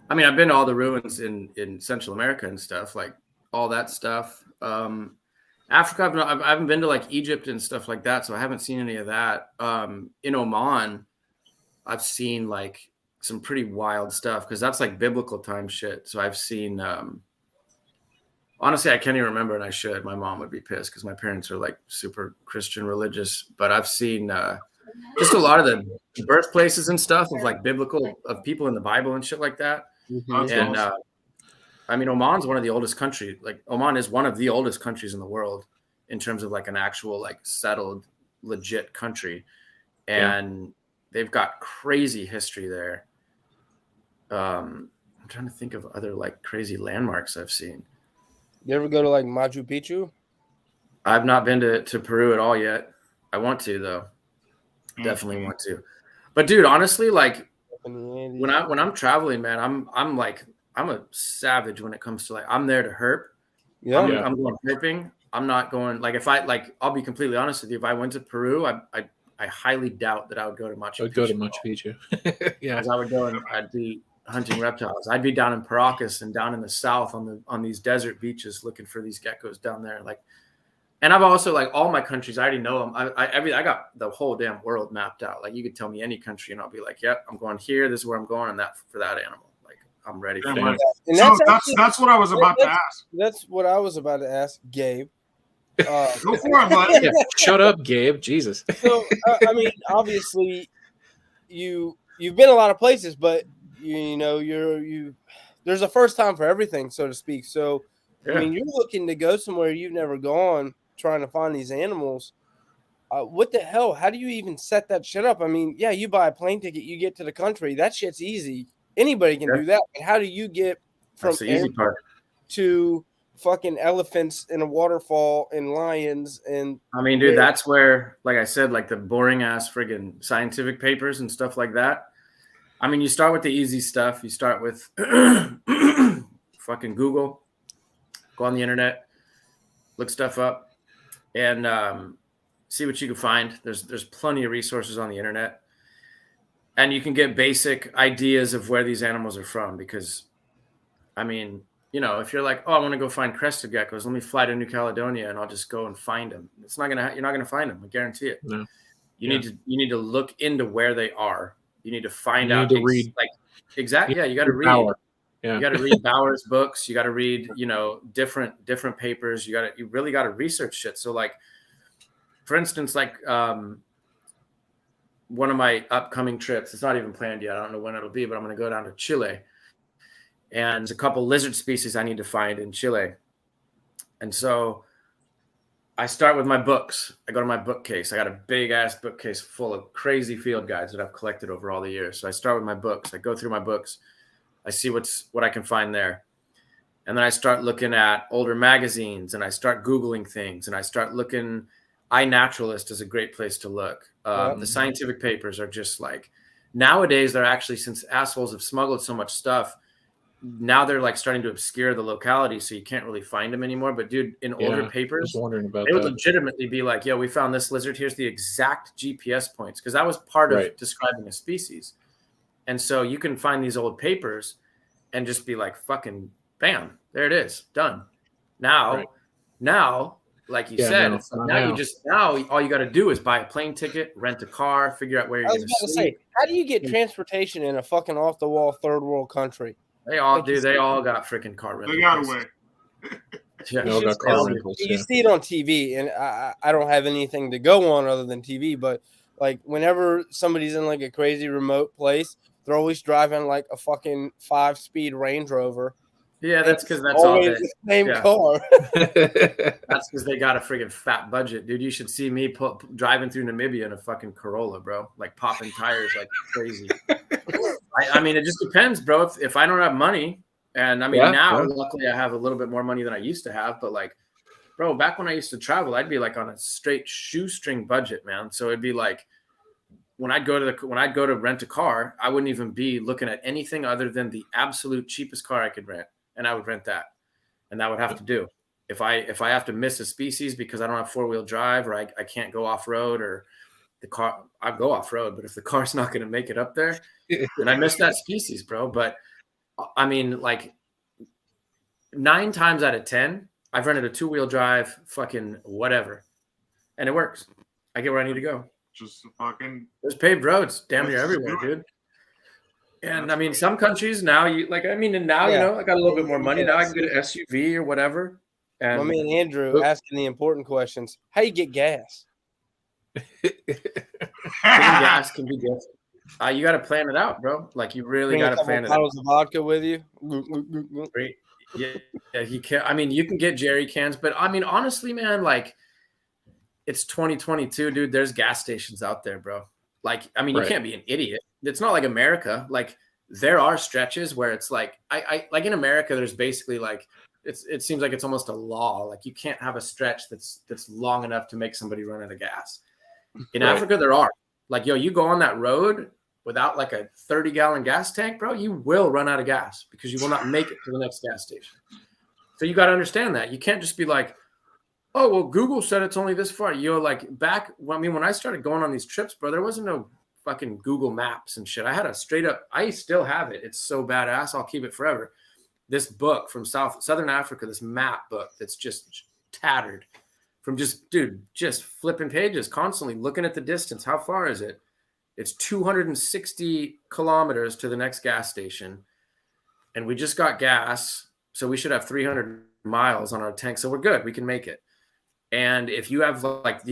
mean, I've been to all the ruins in Central America and stuff, like all that stuff. Africa, I haven't been to like Egypt and stuff like that, so I haven't seen any of that. In Oman, I've seen like some pretty wild stuff because that's like biblical time shit. So I've seen. Honestly, I can't even remember, and I should. My mom would be pissed because my parents are like super Christian religious. But I've seen just a lot of the birthplaces and stuff of like biblical of people in the Bible and shit like that. And I mean, Oman's one of the oldest countries. Like Oman is one of the oldest countries in the world in terms of like an actual like settled, legit country, and they've got crazy history there. I'm trying to think of other like crazy landmarks I've seen. You ever go to like Machu Picchu? I've not been to Peru at all yet. I want to though. Definitely want to. But dude, honestly, like when I'm traveling, man, I'm a savage when it comes to like I'm there to herp. Yeah. I'm going herping. I'm not going like if I like I'll be completely honest with you. If I went to Peru, I highly doubt that I would go to Machu Picchu. I'd go to Machu Picchu. Yeah. I would go and I'd be hunting reptiles. I'd be down in Paracas and down in the south on these desert beaches looking for these geckos down there. Like, and I've also like all my countries. I already know them. I got the whole damn world mapped out. Like you could tell me any country and I'll be like, yep, I'm going here. This is where I'm going, and that for that animal. Like I'm ready for that. And that's what I was about to ask. That's what I was about to ask, Gabe. Go for it, buddy. Yeah, shut up, Gabe. Jesus. So I mean, obviously, you've been a lot of places, but there's a first time for everything, so to speak. So, I mean, you're looking to go somewhere you've never gone, trying to find these animals. What the hell? How do you even set that shit up? I mean, yeah, you buy a plane ticket, you get to the country. That shit's easy. Anybody can do that. But how do you get from the easy part to fucking elephants in a waterfall and lions? And I mean, dude, that's where, like I said, like the boring ass friggin' scientific papers and stuff like that. I mean, you start with the easy stuff. You start with fucking Google, go on the internet, look stuff up, and see what you can find. There's plenty of resources on the internet, and you can get basic ideas of where these animals are from. Because, I mean, if you're like, oh, I want to go find crested geckos, let me fly to New Caledonia and I'll just go and find them. You're not gonna find them. I guarantee it. No. You need to look into where they are. You need to find out. You need to read. Exactly. Yeah, you got to read. Yeah. You got to read Bauer's books. You got to read, different papers. You really got to research shit. So, like, for instance, like one of my upcoming trips. It's not even planned yet. I don't know when it'll be, but I'm going to go down to Chile, and there's a couple lizard species I need to find in Chile, and so I start with my books. I go to my bookcase. I got a big ass bookcase full of crazy field guides that I've collected over all the years. So I start with my books. I go through my books. I see what I can find there. And then I start looking at older magazines and I start Googling things and I start looking. iNaturalist is a great place to look. The scientific papers are just like, nowadays they're actually, since assholes have smuggled so much stuff, now they're like starting to obscure the locality, so you can't really find them anymore. But dude, in older papers, I was wondering about they would that. legitimately be like, "Yo, we found this lizard. Here's the exact GPS points," because that was part of describing a species. And so you can find these old papers and just be like, "Fucking bam, there it is, done." Now, like you said, it's like now all you got to do is buy a plane ticket, rent a car, figure out where you're going to sleep. How do you get transportation in a fucking off the wall third world country? They all do. They all got freaking car rentals. They got away. They all got car rentals. You see it on TV, and I don't have anything to go on other than TV. But like whenever somebody's in like a crazy remote place, they're always driving like a fucking 5-speed Range Rover. Yeah, that's because that's always the same car. That's because they got a friggin' fat budget, dude. You should see me driving through Namibia in a fucking Corolla, bro. Like popping tires like crazy. I mean, it just depends, bro. If I don't have money, and I mean luckily I have a little bit more money than I used to have, but like, bro, back when I used to travel, I'd be like on a straight shoestring budget, man. So it'd be like when I'd go to rent a car, I wouldn't even be looking at anything other than the absolute cheapest car I could rent. And I would rent that, and that would have to do. If I have to miss a species because I don't have 4-wheel drive, or I can't go off road, or the car, I go off road. But if the car's not going to make it up there, then I miss that species, bro. But I mean, like 9 times out of 10, I've rented a 2-wheel drive, fucking whatever, and it works. I get where I need to go. Just fucking. There's paved roads, damn near everywhere, dude. And I mean, some countries now, you know, I got a little bit more money now. I can get an SUV or whatever. And my man Andrew asking the important questions: how you get gas? Gas can be good. You got to plan it out, bro. Like you really got to plan it out. Bottles of vodka with you. Great. Yeah. You can. I mean, you can get jerry cans, but I mean, honestly, man, like it's 2022, dude. There's gas stations out there, bro. Like, I mean, you can't be an idiot. It's not like America. Like there are stretches where it's like, I like in America, there's basically like, it seems like it's almost a law. Like you can't have a stretch that's long enough to make somebody run out of gas. In Africa, there are like, you go on that road without like a 30-gallon gas tank, bro, you will run out of gas because you will not make it to the next gas station. So you got to understand that. You can't just be like, oh, well, Google said it's only this far. Like when I started going on these trips, bro, there wasn't no fucking Google Maps and shit. I had a straight up, I still have it. It's so badass. I'll keep it forever. This book from Southern Africa, this map book that's just tattered from just flipping pages, constantly looking at the distance. How far is it? It's 260 kilometers to the next gas station. And we just got gas. So we should have 300 miles on our tank. So we're good. We can make it. And if you have like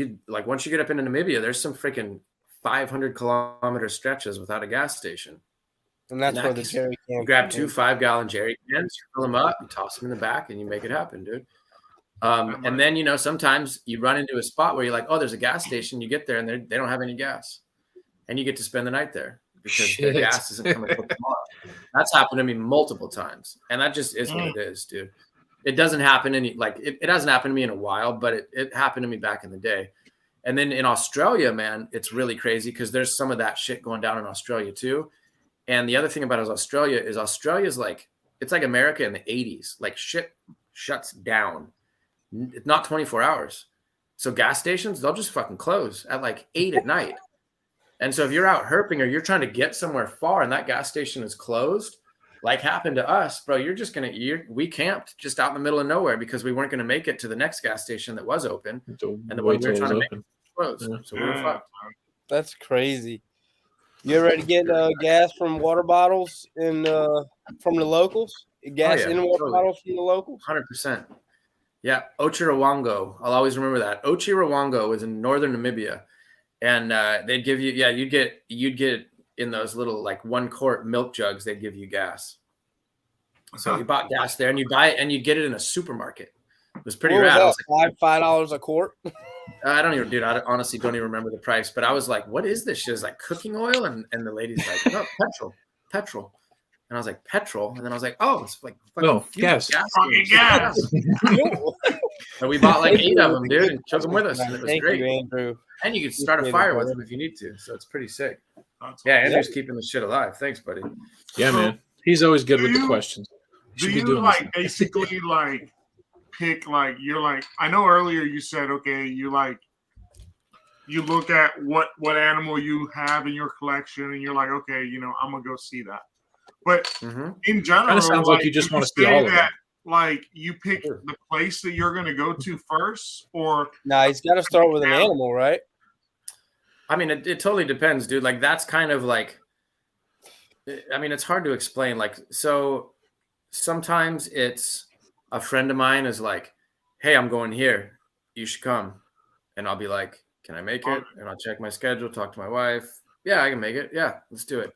once you get up into Namibia, there's some freaking 500-kilometer stretches without a gas station. And that's where the jerry can. You grab 2 5-gallon jerry cans, you fill them up, you toss them in the back, and you make it happen, dude. And then, sometimes you run into a spot where you're like, oh, there's a gas station. You get there and they don't have any gas. And you get to spend the night there because their gas isn't coming till tomorrow. That's happened to me multiple times. And that just is what it is, dude. It doesn't happen it hasn't happened to me in a while, but it happened to me back in the day. And then in Australia, man, it's really crazy because there's some of that shit going down in Australia too. And the other thing about Australia's like, it's like America in the 80s. Like shit shuts down. It's not 24 hours. So gas stations, they'll just fucking close at like 8 at night. And so if you're out herping or you're trying to get somewhere far and that gas station is closed, like happened to us, bro, we camped just out in the middle of nowhere because we weren't going to make it to the next gas station that was open. And the one we were trying to make it closed. Yeah. So we were fucked. That's crazy. You ever get gas from water bottles from the locals? Gas in water bottles from the locals? 100%. Yeah, Ochirawango. I'll always remember that. Ochirawango is in northern Namibia. And they'd give you, you'd get in those little like 1-quart milk jugs, they'd give you gas. So you bought gas there and you buy it and you get it in a supermarket. was pretty What was rad. I was that, $5 a quart? I don't even, dude. I honestly don't even remember the price, but I was like, "What is this shit?" It's like cooking oil, and the lady's like, "No, petrol." And I was like, "Petrol," and then I was like, "Oh, it's like fucking gas. Fucking gas. And we bought like 8 of them, dude, and took them with us, and it was Thank great. you, Andrew. And you can start a fire with them if you need to, so it's pretty sick. Yeah, Andrew's keeping the shit alive. Thanks, buddy. Yeah, So, man. He's always good with the questions. Do Should be you doing like this. basically like pick like you're like I know earlier you said okay you look at what animal you have in your collection and you're like okay I'm gonna go see that, but in general Kind of sounds like you just want to see all of them. Like you pick the place that you're gonna go to first, or Nah, he's got to start with an animal, right? I mean, it totally depends, dude. Like that's kind of like, I mean, it's hard to explain. Like, so sometimes it's a friend of mine is like, "Hey, I'm going here. You should come," and I'll be like, "Can I make it?" And I'll check my schedule, talk to my wife. Yeah, I can make it. Yeah, let's do it.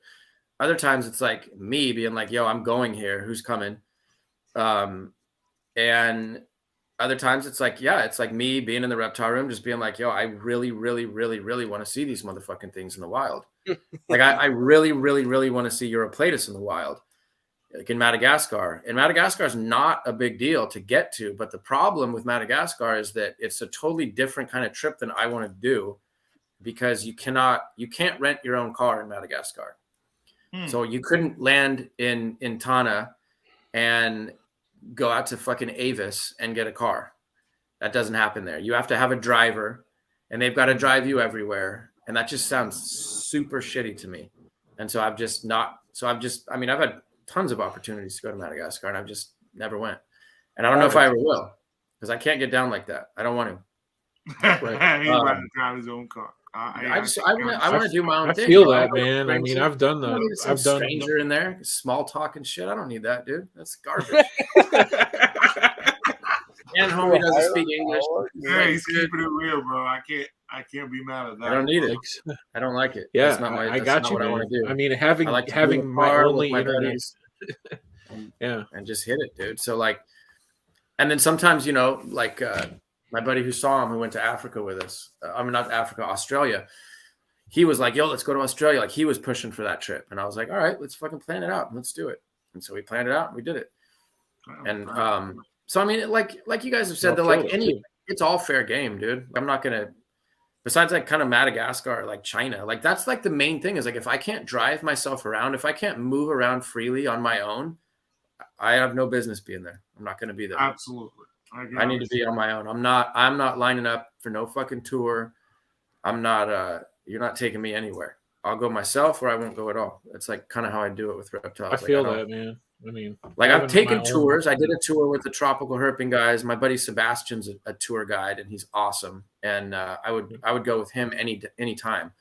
Other times it's like me being like, "Yo, I'm going here. Who's coming?" And other times it's like, yeah, it's like me being in the reptile room, just being like, yo, I really, really, really, really want to see these motherfucking things in the wild. Like I really, really, really want to see Europlatus in the wild, like in Madagascar. And Madagascar is not a big deal to get to, but the problem with Madagascar is that it's a totally different kind of trip than I want to do because you can't rent your own car in Madagascar. So you couldn't land in Tana and go out to fucking Avis and get a car. That doesn't happen there. You have to have a driver and they've got to drive you everywhere. And that just sounds super shitty to me. And so I've had tons of opportunities to go to Madagascar and I've just never went. And I don't know if I ever will because I can't get down like that. I don't want to. Right. He'd rather drive his own car. I want to do my own thing. I feel that, man. I mean, I've done I've done stranger in there, small talk and shit. I don't need that, dude. That's garbage. And homie doesn't speak English. Yeah, he's keeping it real, bro. I can't be mad at that. I don't need it. I don't like it. Yeah, that's not my, I got you, what man. I want to do. I mean, having my only internet. Yeah, and just hit it, dude. So like, and then sometimes like. My buddy who saw him, who went to Africa with us, not Africa, Australia, he was like, yo, let's go to Australia. Like he was pushing for that trip. And I was like, all right, let's fucking plan it out. Let's do it. And so we planned it out and we did it. And so, I mean, like you guys have said, that like it's all fair game, dude. I'm not going to, besides like kind of Madagascar, like China, like that's like the main thing is like, if I can't drive myself around, if I can't move around freely on my own, I have no business being there. I'm not going to be there. Absolutely. I need to be on my own. I'm not lining up for no fucking tour. I'm not, you're not taking me anywhere. I'll go myself or I won't go at all. It's like kind of how I do it with reptiles. I feel that, man. I mean, like I've taken tours. I did a tour with the tropical herping guys. My buddy Sebastian's a tour guide and he's awesome. And I would go with him any time,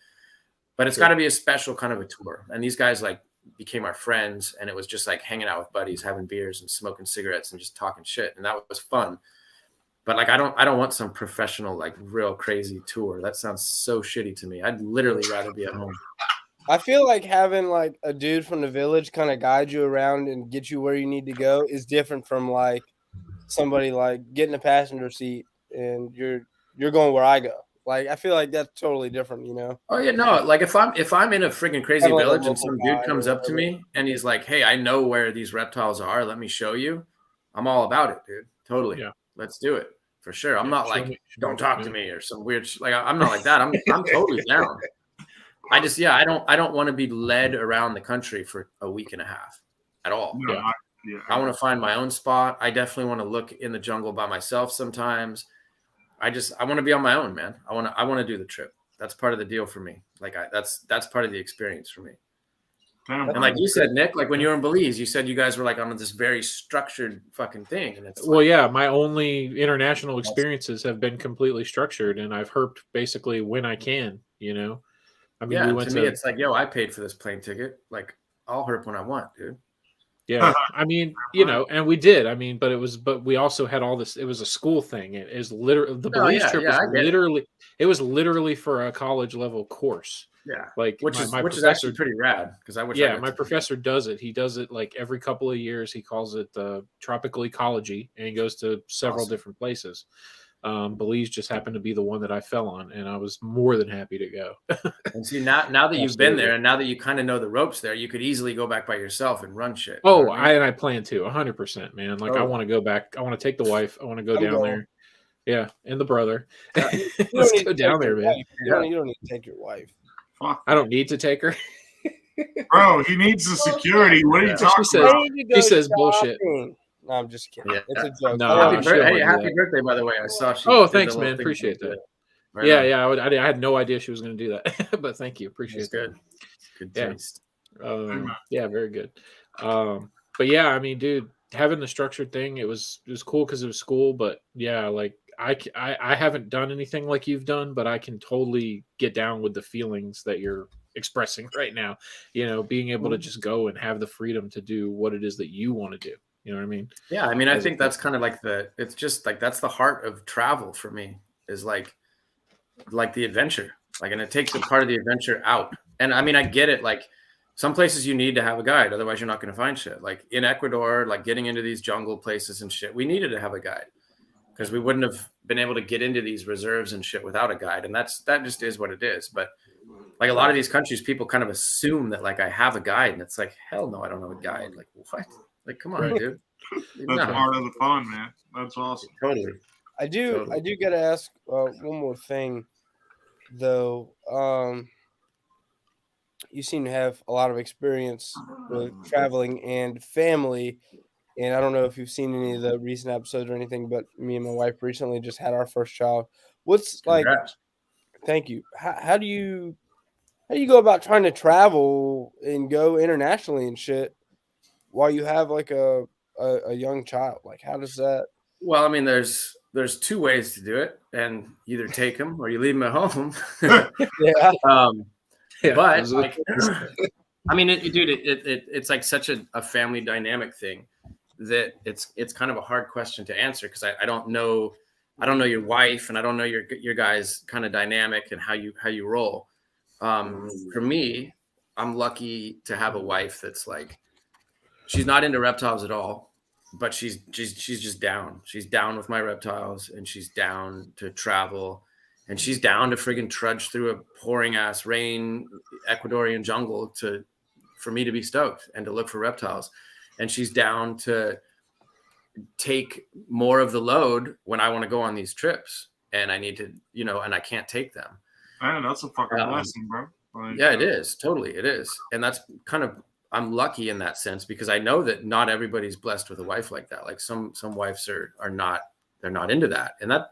but it's got to be a special kind of a tour. And these guys like became our friends and it was just like hanging out with buddies, having beers and smoking cigarettes and just talking shit. And that was fun. But like, I don't want some professional, like real crazy tour. That sounds so shitty to me. I'd literally rather be at home. I feel like having like a dude from the village kind of guide you around and get you where you need to go is different from like somebody like getting a passenger seat and you're going where I go. Like, I feel like that's totally different, Oh yeah, no. Like if I'm in a freaking crazy village and some dude comes up to me and he's like, "Hey, I know where these reptiles are. Let me show you." I'm all about it, dude. Totally. Yeah. Let's do it for sure. I'm not like, "Don't talk to me" or some weird. Like I'm not like that. I'm totally down. I just I don't want to be led around the country for a week and a half at all. No, I want to find my own spot. I definitely want to look in the jungle by myself sometimes. I want to be on my own, man. I want to do the trip. That's part of the deal for me. Like that's part of the experience for me. And like you said, Nick, like when you were in Belize, you said you guys were like on this very structured fucking thing. And it's my only international experiences have been completely structured, and I've herped basically when I can. I mean, it's like, yo, I paid for this plane ticket. Like I'll herp when I want, dude. Yeah, I mean, and we did. I mean, but we also had all this. It was a school thing. It was literally the Belize trip was literally. It was literally for a college level course. Yeah, Like which my is professor, actually pretty rad because I wish. yeah, my professor does it. He does it like every couple of years. He calls it tropical ecology, and he goes to several different places. Belize just happened to be the one that I fell on, and I was more than happy to go. And see, now that you've been there, and now that you kind of know the ropes there, you could easily go back by yourself and run shit. Oh, I plan to 100%, man. Like I want to go back. I want to take the wife. I want to go down there. Yeah, and the brother. Let's go down there, man. You don't need to take your wife. I don't need to take her. Bro, he needs the security. What are you talking about? She says bullshit. No, I'm just kidding. Yeah. It's a joke. No, happy birthday, by the way. I saw she. Oh, thanks, man. Appreciate that. Right Yeah. I had no idea she was going to do that, but thank you. Appreciate that. Good taste. Yeah, very good. But yeah, I mean, dude, having the structured thing, it was cool because it was school. But yeah, like I haven't done anything like you've done, but I can totally get down with the feelings that you're expressing right now. You know, being able to just go and have the freedom to do what it is that you want to do. You know what I mean? Yeah, I mean, I think that's kind of like it's just like that's the heart of travel for me is like the adventure. Like, and it takes a part of the adventure out. And I mean, I get it. Like some places you need to have a guide, otherwise you're not going to find shit. Like in Ecuador, like getting into these jungle places and shit, we needed to have a guide because we wouldn't have been able to get into these reserves and shit without a guide. And that just is what it is. But like a lot of these countries, people kind of assume that like I have a guide, and it's like, hell no, I don't have a guide. Like what? Like, come on, dude. That's part of the fun, man. That's awesome. Totally. I do got to ask one more thing, though. You seem to have a lot of experience with traveling and family, and I don't know if you've seen any of the recent episodes or anything, but me and my wife recently just had our first child. What's Congrats. Like? Thank you. How do you go about trying to travel and go internationally and shit while you have like a young child? Like, how does that? Well, I mean, there's two ways to do it, and either take them or you leave them at home. Yeah. But like, I mean, it's like such a family dynamic thing that it's kind of a hard question to answer because I don't know your wife and I don't know your guys' kind of dynamic and how you roll. For me, I'm lucky to have a wife that's like, she's not into reptiles at all, but she's just down. She's down with my reptiles and she's down to travel and she's down to friggin' trudge through a pouring ass rain Ecuadorian jungle for me to be stoked and to look for reptiles. And she's down to take more of the load when I want to go on these trips and I need to, and I can't take them. Man, that's a fucking blessing, bro. Like, yeah, it is. Totally. It is. And that's kind of, I'm lucky in that sense because I know that not everybody's blessed with a wife like that. Like some wives are not, they're not into that. And that,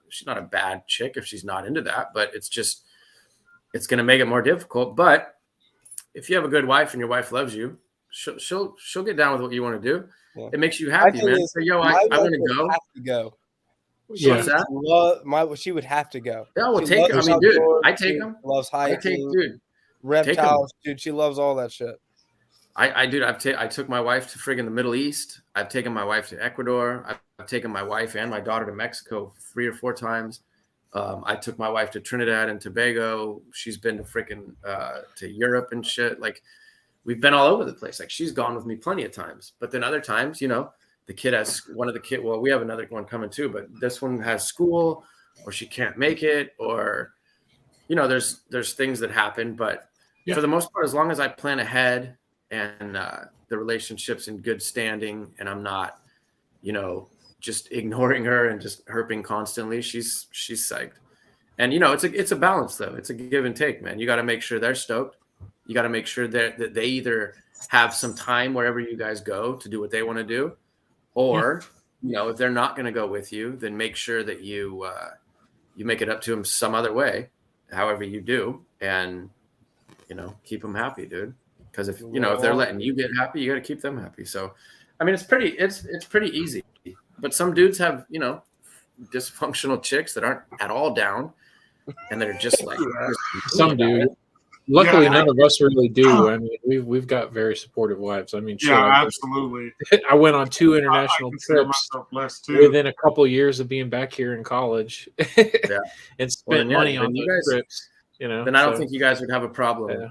she's not a bad chick if she's not into that, but it's going to make it more difficult. But if you have a good wife and your wife loves you, she'll get down with what you want to do. Yeah. It makes you happy, man. So, I want to go. Have to go. Yeah. She would have to go. Yeah, we'll take them. I mean, dude, I take them. Loves hiking, dude. Reptiles, dude. She loves all that shit. I took my wife to friggin' the Middle East. I've taken my wife to Ecuador. I've taken my wife and my daughter to Mexico 3 or 4 times. I took my wife to Trinidad and Tobago. She's been to friggin' to Europe and shit. Like, we've been all over the place. Like, she's gone with me plenty of times. But then other times, the kid has well, we have another one coming too, but this one has school or she can't make it or, there's things that happen. But for the most part, as long as I plan ahead and the relationship's in good standing and I'm not, just ignoring her and just herping constantly, she's psyched. And, it's a balance though. It's a give and take, man. You got to make sure they're stoked. You got to make sure that they either have some time wherever you guys go to do what they want to do, or, if they're not going to go with you, then make sure that you make it up to them some other way, however you do, and, keep them happy, dude. Because if they're letting you get happy, you got to keep them happy. So, I mean, it's pretty easy. But some dudes have, dysfunctional chicks that aren't at all down, and they're just like some dude. Luckily, none of us really do. I mean, we've got very supportive wives. I mean, absolutely. I went on 2 international trips within a couple of years of being back here in college, and spent money on those trips. then I don't think you guys would have a problem,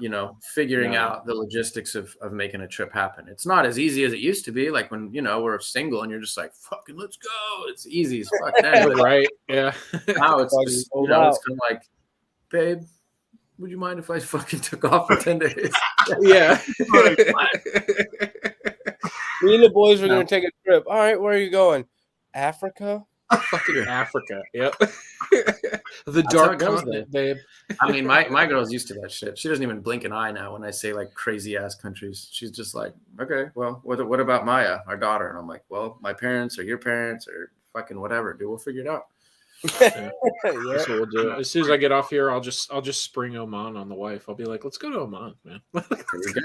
figuring No. out the logistics of making a trip happen. It's not as easy as it used to be. Like when, we're single and you're just like, fucking let's go. It's easy as fuck. Then. Right. Yeah. Now it's just, it's kind of like, babe, would you mind if I fucking took off for 10 days? Yeah. Me and the boys are going to take a trip. All right, where are you going? Africa? Fucking Africa. Yep. The dark continent, babe. I mean, my girl's used to that shit. She doesn't even blink an eye now when I say like crazy ass countries. She's just like, okay, well, what about Maya, our daughter? And I'm like, well, my parents or your parents or fucking whatever, dude. We'll figure it out. Yeah. That's what we'll do. As soon as I get off here, I'll just spring Oman on the wife. I'll be like, let's go to Oman, man. There we go.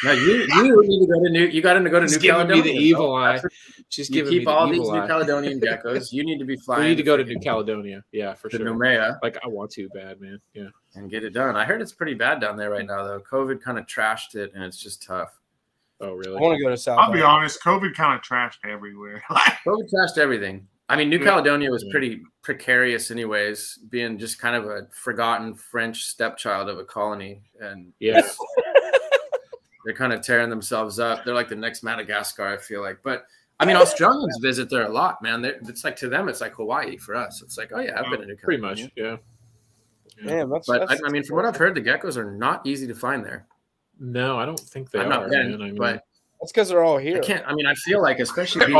Now you need to go to New Caledonia. Me the evil eye. She's giving me the evil eye. Keep all these New Caledonian geckos. You need to be flying. We need to go to New Caledonia. Yeah, for sure. Noumea. Like I want to bad, man. Yeah. And get it done. I heard it's pretty bad down there right now, though. COVID kind of trashed it, and it's just tough. Oh, really? I want to go to South. I'll be honest. COVID kind of trashed everywhere. COVID trashed everything. I mean, New Caledonia was pretty precarious anyways, being just kind of a forgotten French stepchild of a colony. And they're kind of tearing themselves up. They're like the next Madagascar, I feel like. But, I mean, Australians visit there a lot, man. It's like to them, it's like Hawaii for us. It's like, oh, yeah, I've been to New Caledonia. Pretty much, yeah. I mean, from what I've heard, the geckos are not easy to find there. No, I don't think they are. Not been, man. But that's because they're all here. I feel like, especially being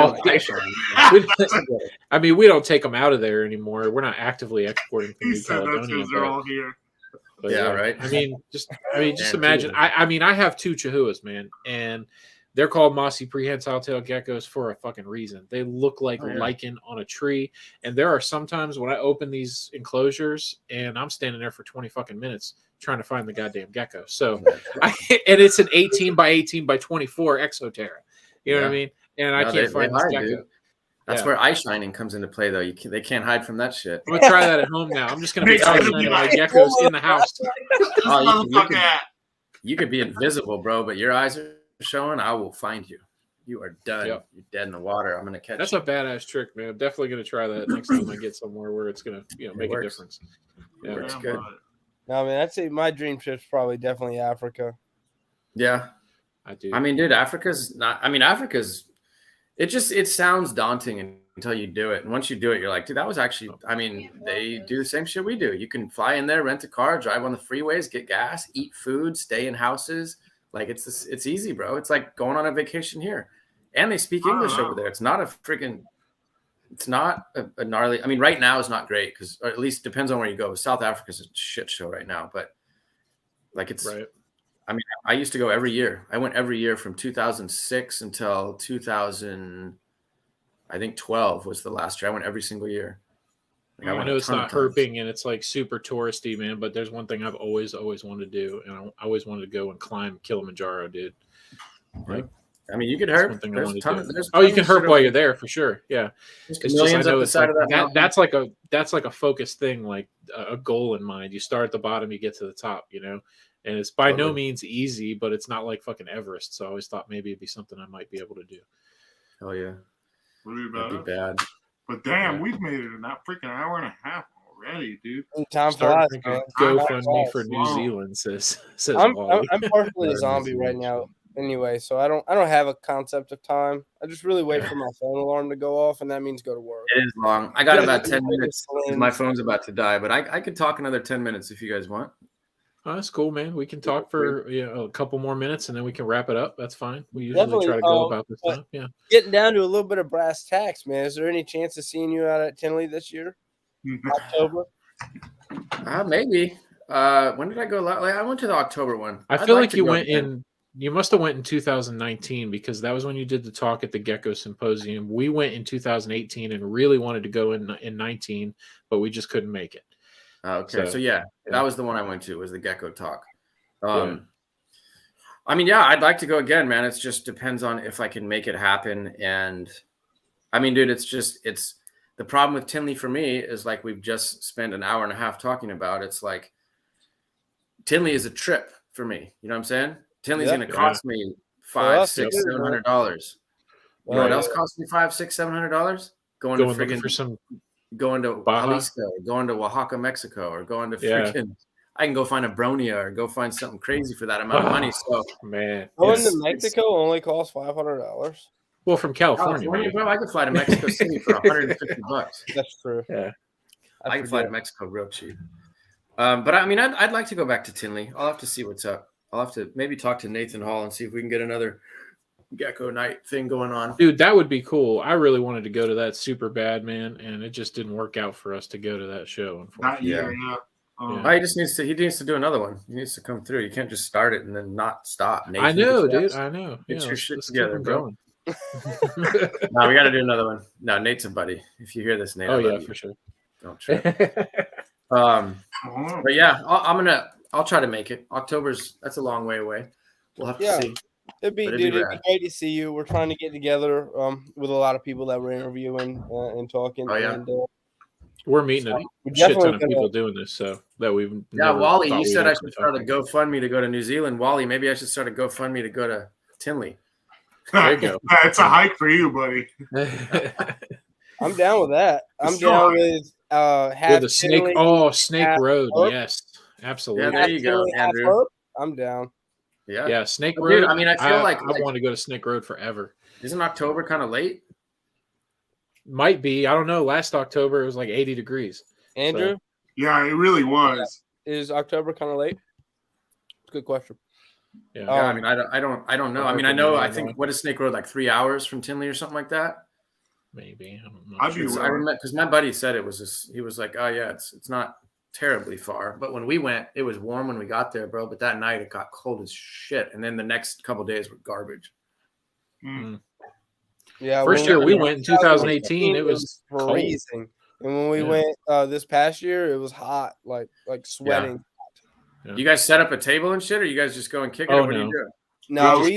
I mean, we don't take them out of there anymore. We're not actively exporting from New Caledonia. They're all here. But right. I mean, just imagine. I mean, I have 2 Chihuahuas, man, and they're called mossy prehensile tail geckos for a fucking reason. They look like lichen on a tree, and there are sometimes when I open these enclosures and I'm standing there for 20 fucking minutes trying to find the goddamn gecko. So, and it's an 18 by 18 by 24 Exoterra. You know what I mean? And I can't find this gecko. Dude. That's where eye shining comes into play, though. They can't hide from that shit. I'm gonna try that at home now. I'm just gonna be eye shining my geckos in the house. You could be invisible, bro, but your eyes are showing. I will find you. You are done. Yep. You're dead in the water. I'm gonna catch. That's a badass trick, man. I'm definitely gonna try that next time I get somewhere where it's gonna, make a difference. Yeah, it's good. No, man, I'd say my dream trip's probably definitely Africa. Yeah, I do. I mean, dude, Africa's not. I mean, Africa's. It sounds daunting until you do it, and once you do it, you're like, dude, that was actually. I mean, they do the same shit we do. You can fly in there, rent a car, drive on the freeways, get gas, eat food, stay in houses. Like it's easy, bro. It's like going on a vacation here, and they speak English over there. It's not a freaking. It's not a gnarly. I mean, right now is not great because, or at least depends on where you go. South Africa's a shit show right now, but like it's. Right. I mean, I used to go every year. I went every year from 2006 until 2012 was the last year. I went every single year. Like, I know it's not Herping and it's like super touristy, man. But there's one thing I've always wanted to do, and I always wanted to go and climb Kilimanjaro, dude. Like. I mean, you could herp. You can herp while you're there for sure. Yeah, it's just, I know it's like, that's like a focused thing, like a goal in mind. You start at the bottom, you get to the top, and it's by no means easy, but it's not like fucking Everest. So I always thought maybe it'd be something I might be able to do. Oh yeah, really bad. But damn, we've made it in that freaking hour and a half already, dude. Time flies, man. GoFundMe for New Zealand says. I'm partially a zombie right now. Anyway, so I don't have a concept of time. I just really wait for my phone alarm to go off, and that means go to work. It is long. I got about 10 minutes. My phone's about to die, but I could talk another 10 minutes if you guys want. Oh, that's cool, man. We can talk for a couple more minutes, and then we can wrap it up. That's fine. We usually try to go about this time. Yeah. Getting down to a little bit of brass tacks, man. Is there any chance of seeing you out at Tinley this year? October? Maybe. When did I go? I went to the October one. I feel like you went in. You must have went in 2019 because that was when you did the talk at the Gecko Symposium. We went in 2018 and really wanted to go in 19, but we just couldn't make it. Okay, so that was the one I went to, was the Gecko talk. I mean, I'd like to go again, man. It just depends on if I can make it happen. And I mean, dude, it's the problem with Tinley for me is like we've just spent an hour and a half talking about. It's like Tinley is a trip for me. You know what I'm saying? Tinley's going to cost me $500, $600, $700. You know what else costs me $500, $600, $700? Going to for some going to Jalisco, going to Oaxaca, Mexico, or going to freaking I can go find a Bronia or go find something crazy for that amount of money. So Man, Going to Mexico only costs $500. well, from California, California, man. bro, I could fly to Mexico City for $150. That's true. Yeah. I can fly to Mexico real cheap. But I mean, I'd like to go back to Tinley. I'll have to see what's up. I'll have to maybe talk to Nathan Hall and see if we can get another Gecko night thing going on. Dude, that would be cool. I really wanted to go to that super bad, man, and it just didn't work out for us to go to that show. Unfortunately, He just needs to do another one. He needs to come through. You can't just start it and then not stop. Nathan, I know, dude. I know. Get your shit let's together, keep bro. going. No, we got to do another one. No, Nate's a buddy. If you hear this, Nate, Oh I yeah, love you. for sure. Don't trip. But yeah, I'll try to make it. That's a long way away. We'll have to see. It'd be great to see you. We're trying to get together with a lot of people that we're interviewing and talking. Oh, yeah. And, we're meeting a shit ton of people doing this, so that we've Wally, you said I should start a GoFundMe to go to New Zealand. Wally, maybe I should start a GoFundMe to go to Tinley. There you go. It's a hike for you, buddy. I'm down with that. I'm down with the Snake Road. Yes, absolutely. Yeah, there you go, Andrew. I'm down. Yeah, Snake Road. Dude, I mean, I feel like I want to go to Snake Road forever. Isn't October kind of late? Might be. I don't know. Last October it was like 80 degrees. Andrew? So. Yeah, it really was. Is October kind of late? Good question. Yeah. I mean, I don't know. I mean, I think what is Snake Road, like 3 hours from Tinley or something like that? Maybe. I don't know. I remember because my buddy said it was he was like, oh yeah, it's not terribly far. But when we went, it was warm when we got there, bro. But that night it got cold as shit. And then the next couple of days were garbage. Mm. Yeah. First year we went in 2018, it was freezing. And when we went this past year, it was hot, like sweating. Yeah. You guys set up a table and shit, or you guys just go and kick it? Oh, or what do no. you do? No, we we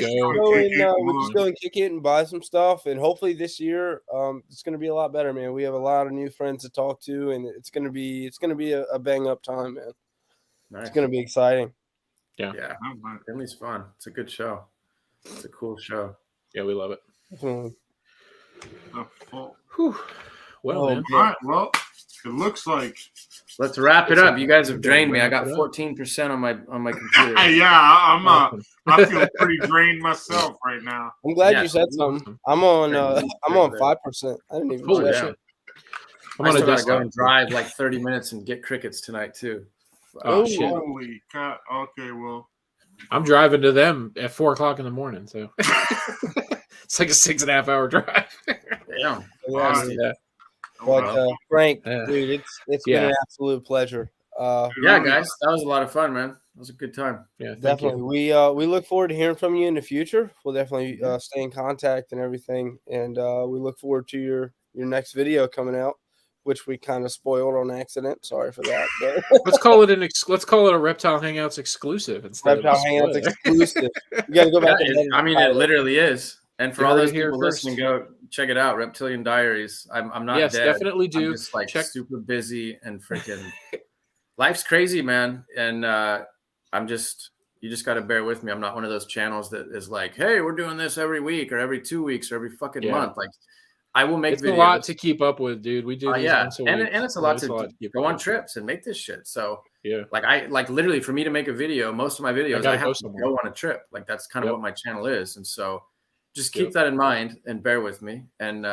just go and kick it and buy some stuff, and hopefully this year, it's going to be a lot better, man. We have a lot of new friends to talk to, and it's going to be a bang up time, man. Nice. It's going to be exciting. Yeah, Tinley's fun. It's a good show. It's a cool show. Yeah, we love it. Well, man. All right. Well, it looks like. Let's wrap it up. You guys have drained me. I got 14% on my computer. Yeah, I feel pretty drained myself right now. I'm glad you said something. I'm on 5%. I didn't even know that. I'm going to go and drive like 30 minutes and get crickets tonight too. Oh shit! Holy God. Okay, well, I'm driving to them at 4:00 in the morning, so it's like a 6.5 hour drive. Damn. Yeah. But Frank, dude, it's been an absolute pleasure. Guys, that was a lot of fun, man. It was a good time. Yeah, definitely. We look forward to hearing from you in the future. We'll definitely stay in contact and everything, and we look forward to your next video coming out, which we kind of spoiled on accident. Sorry for that. But let's call it a Reptile Hangouts exclusive instead. Reptile Hangouts exclusive. You got to go back. It literally is. And for all those people listening, go check it out. Reptilian Diaries. I'm not dead. Yes, definitely do. I'm just like super busy and freaking life's crazy, man. And you just got to bear with me. I'm not one of those channels that is like, hey, we're doing this every week or every 2 weeks or every fucking month. Like I will make videos. It's a lot to keep up with, dude. We do these once a week. And it's a lot to go on trips and make this shit. So yeah, like literally for me to make a video, most of my videos I have to go on a trip. Like that's kind of what my channel is. And so just keep that in mind and bear with me. And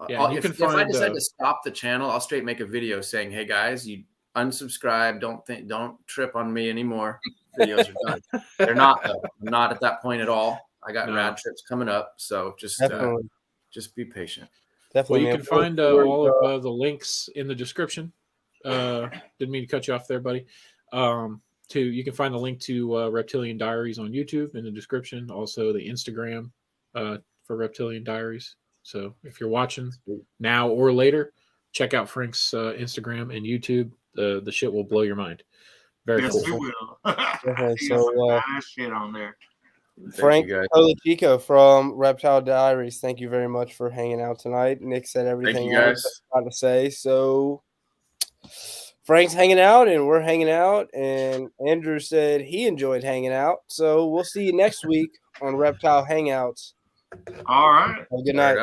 if I decide to stop the channel, I'll straight make a video saying, hey guys, you unsubscribe. Don't trip on me anymore. Videos are done. They're not though. I'm not at that point at all. I got rad trips coming up. So just be patient. Definitely. Well, you can find all of the links in the description. Didn't mean to cut you off there, buddy. You can find the link to Reptilian Diaries on YouTube in the description. Also, the Instagram for Reptilian Diaries. So if you're watching now or later, check out Frank's Instagram and YouTube. The shit will blow your mind. Very cool. Yes, it will. Okay, so shit on there. Frank Colacicco from Reptile Diaries, thank you very much for hanging out tonight. Nick said everything I was about to say. So Frank's hanging out and we're hanging out, and Andrew said he enjoyed hanging out. So we'll see you next week on Reptile Hangouts. All right. Have a good night.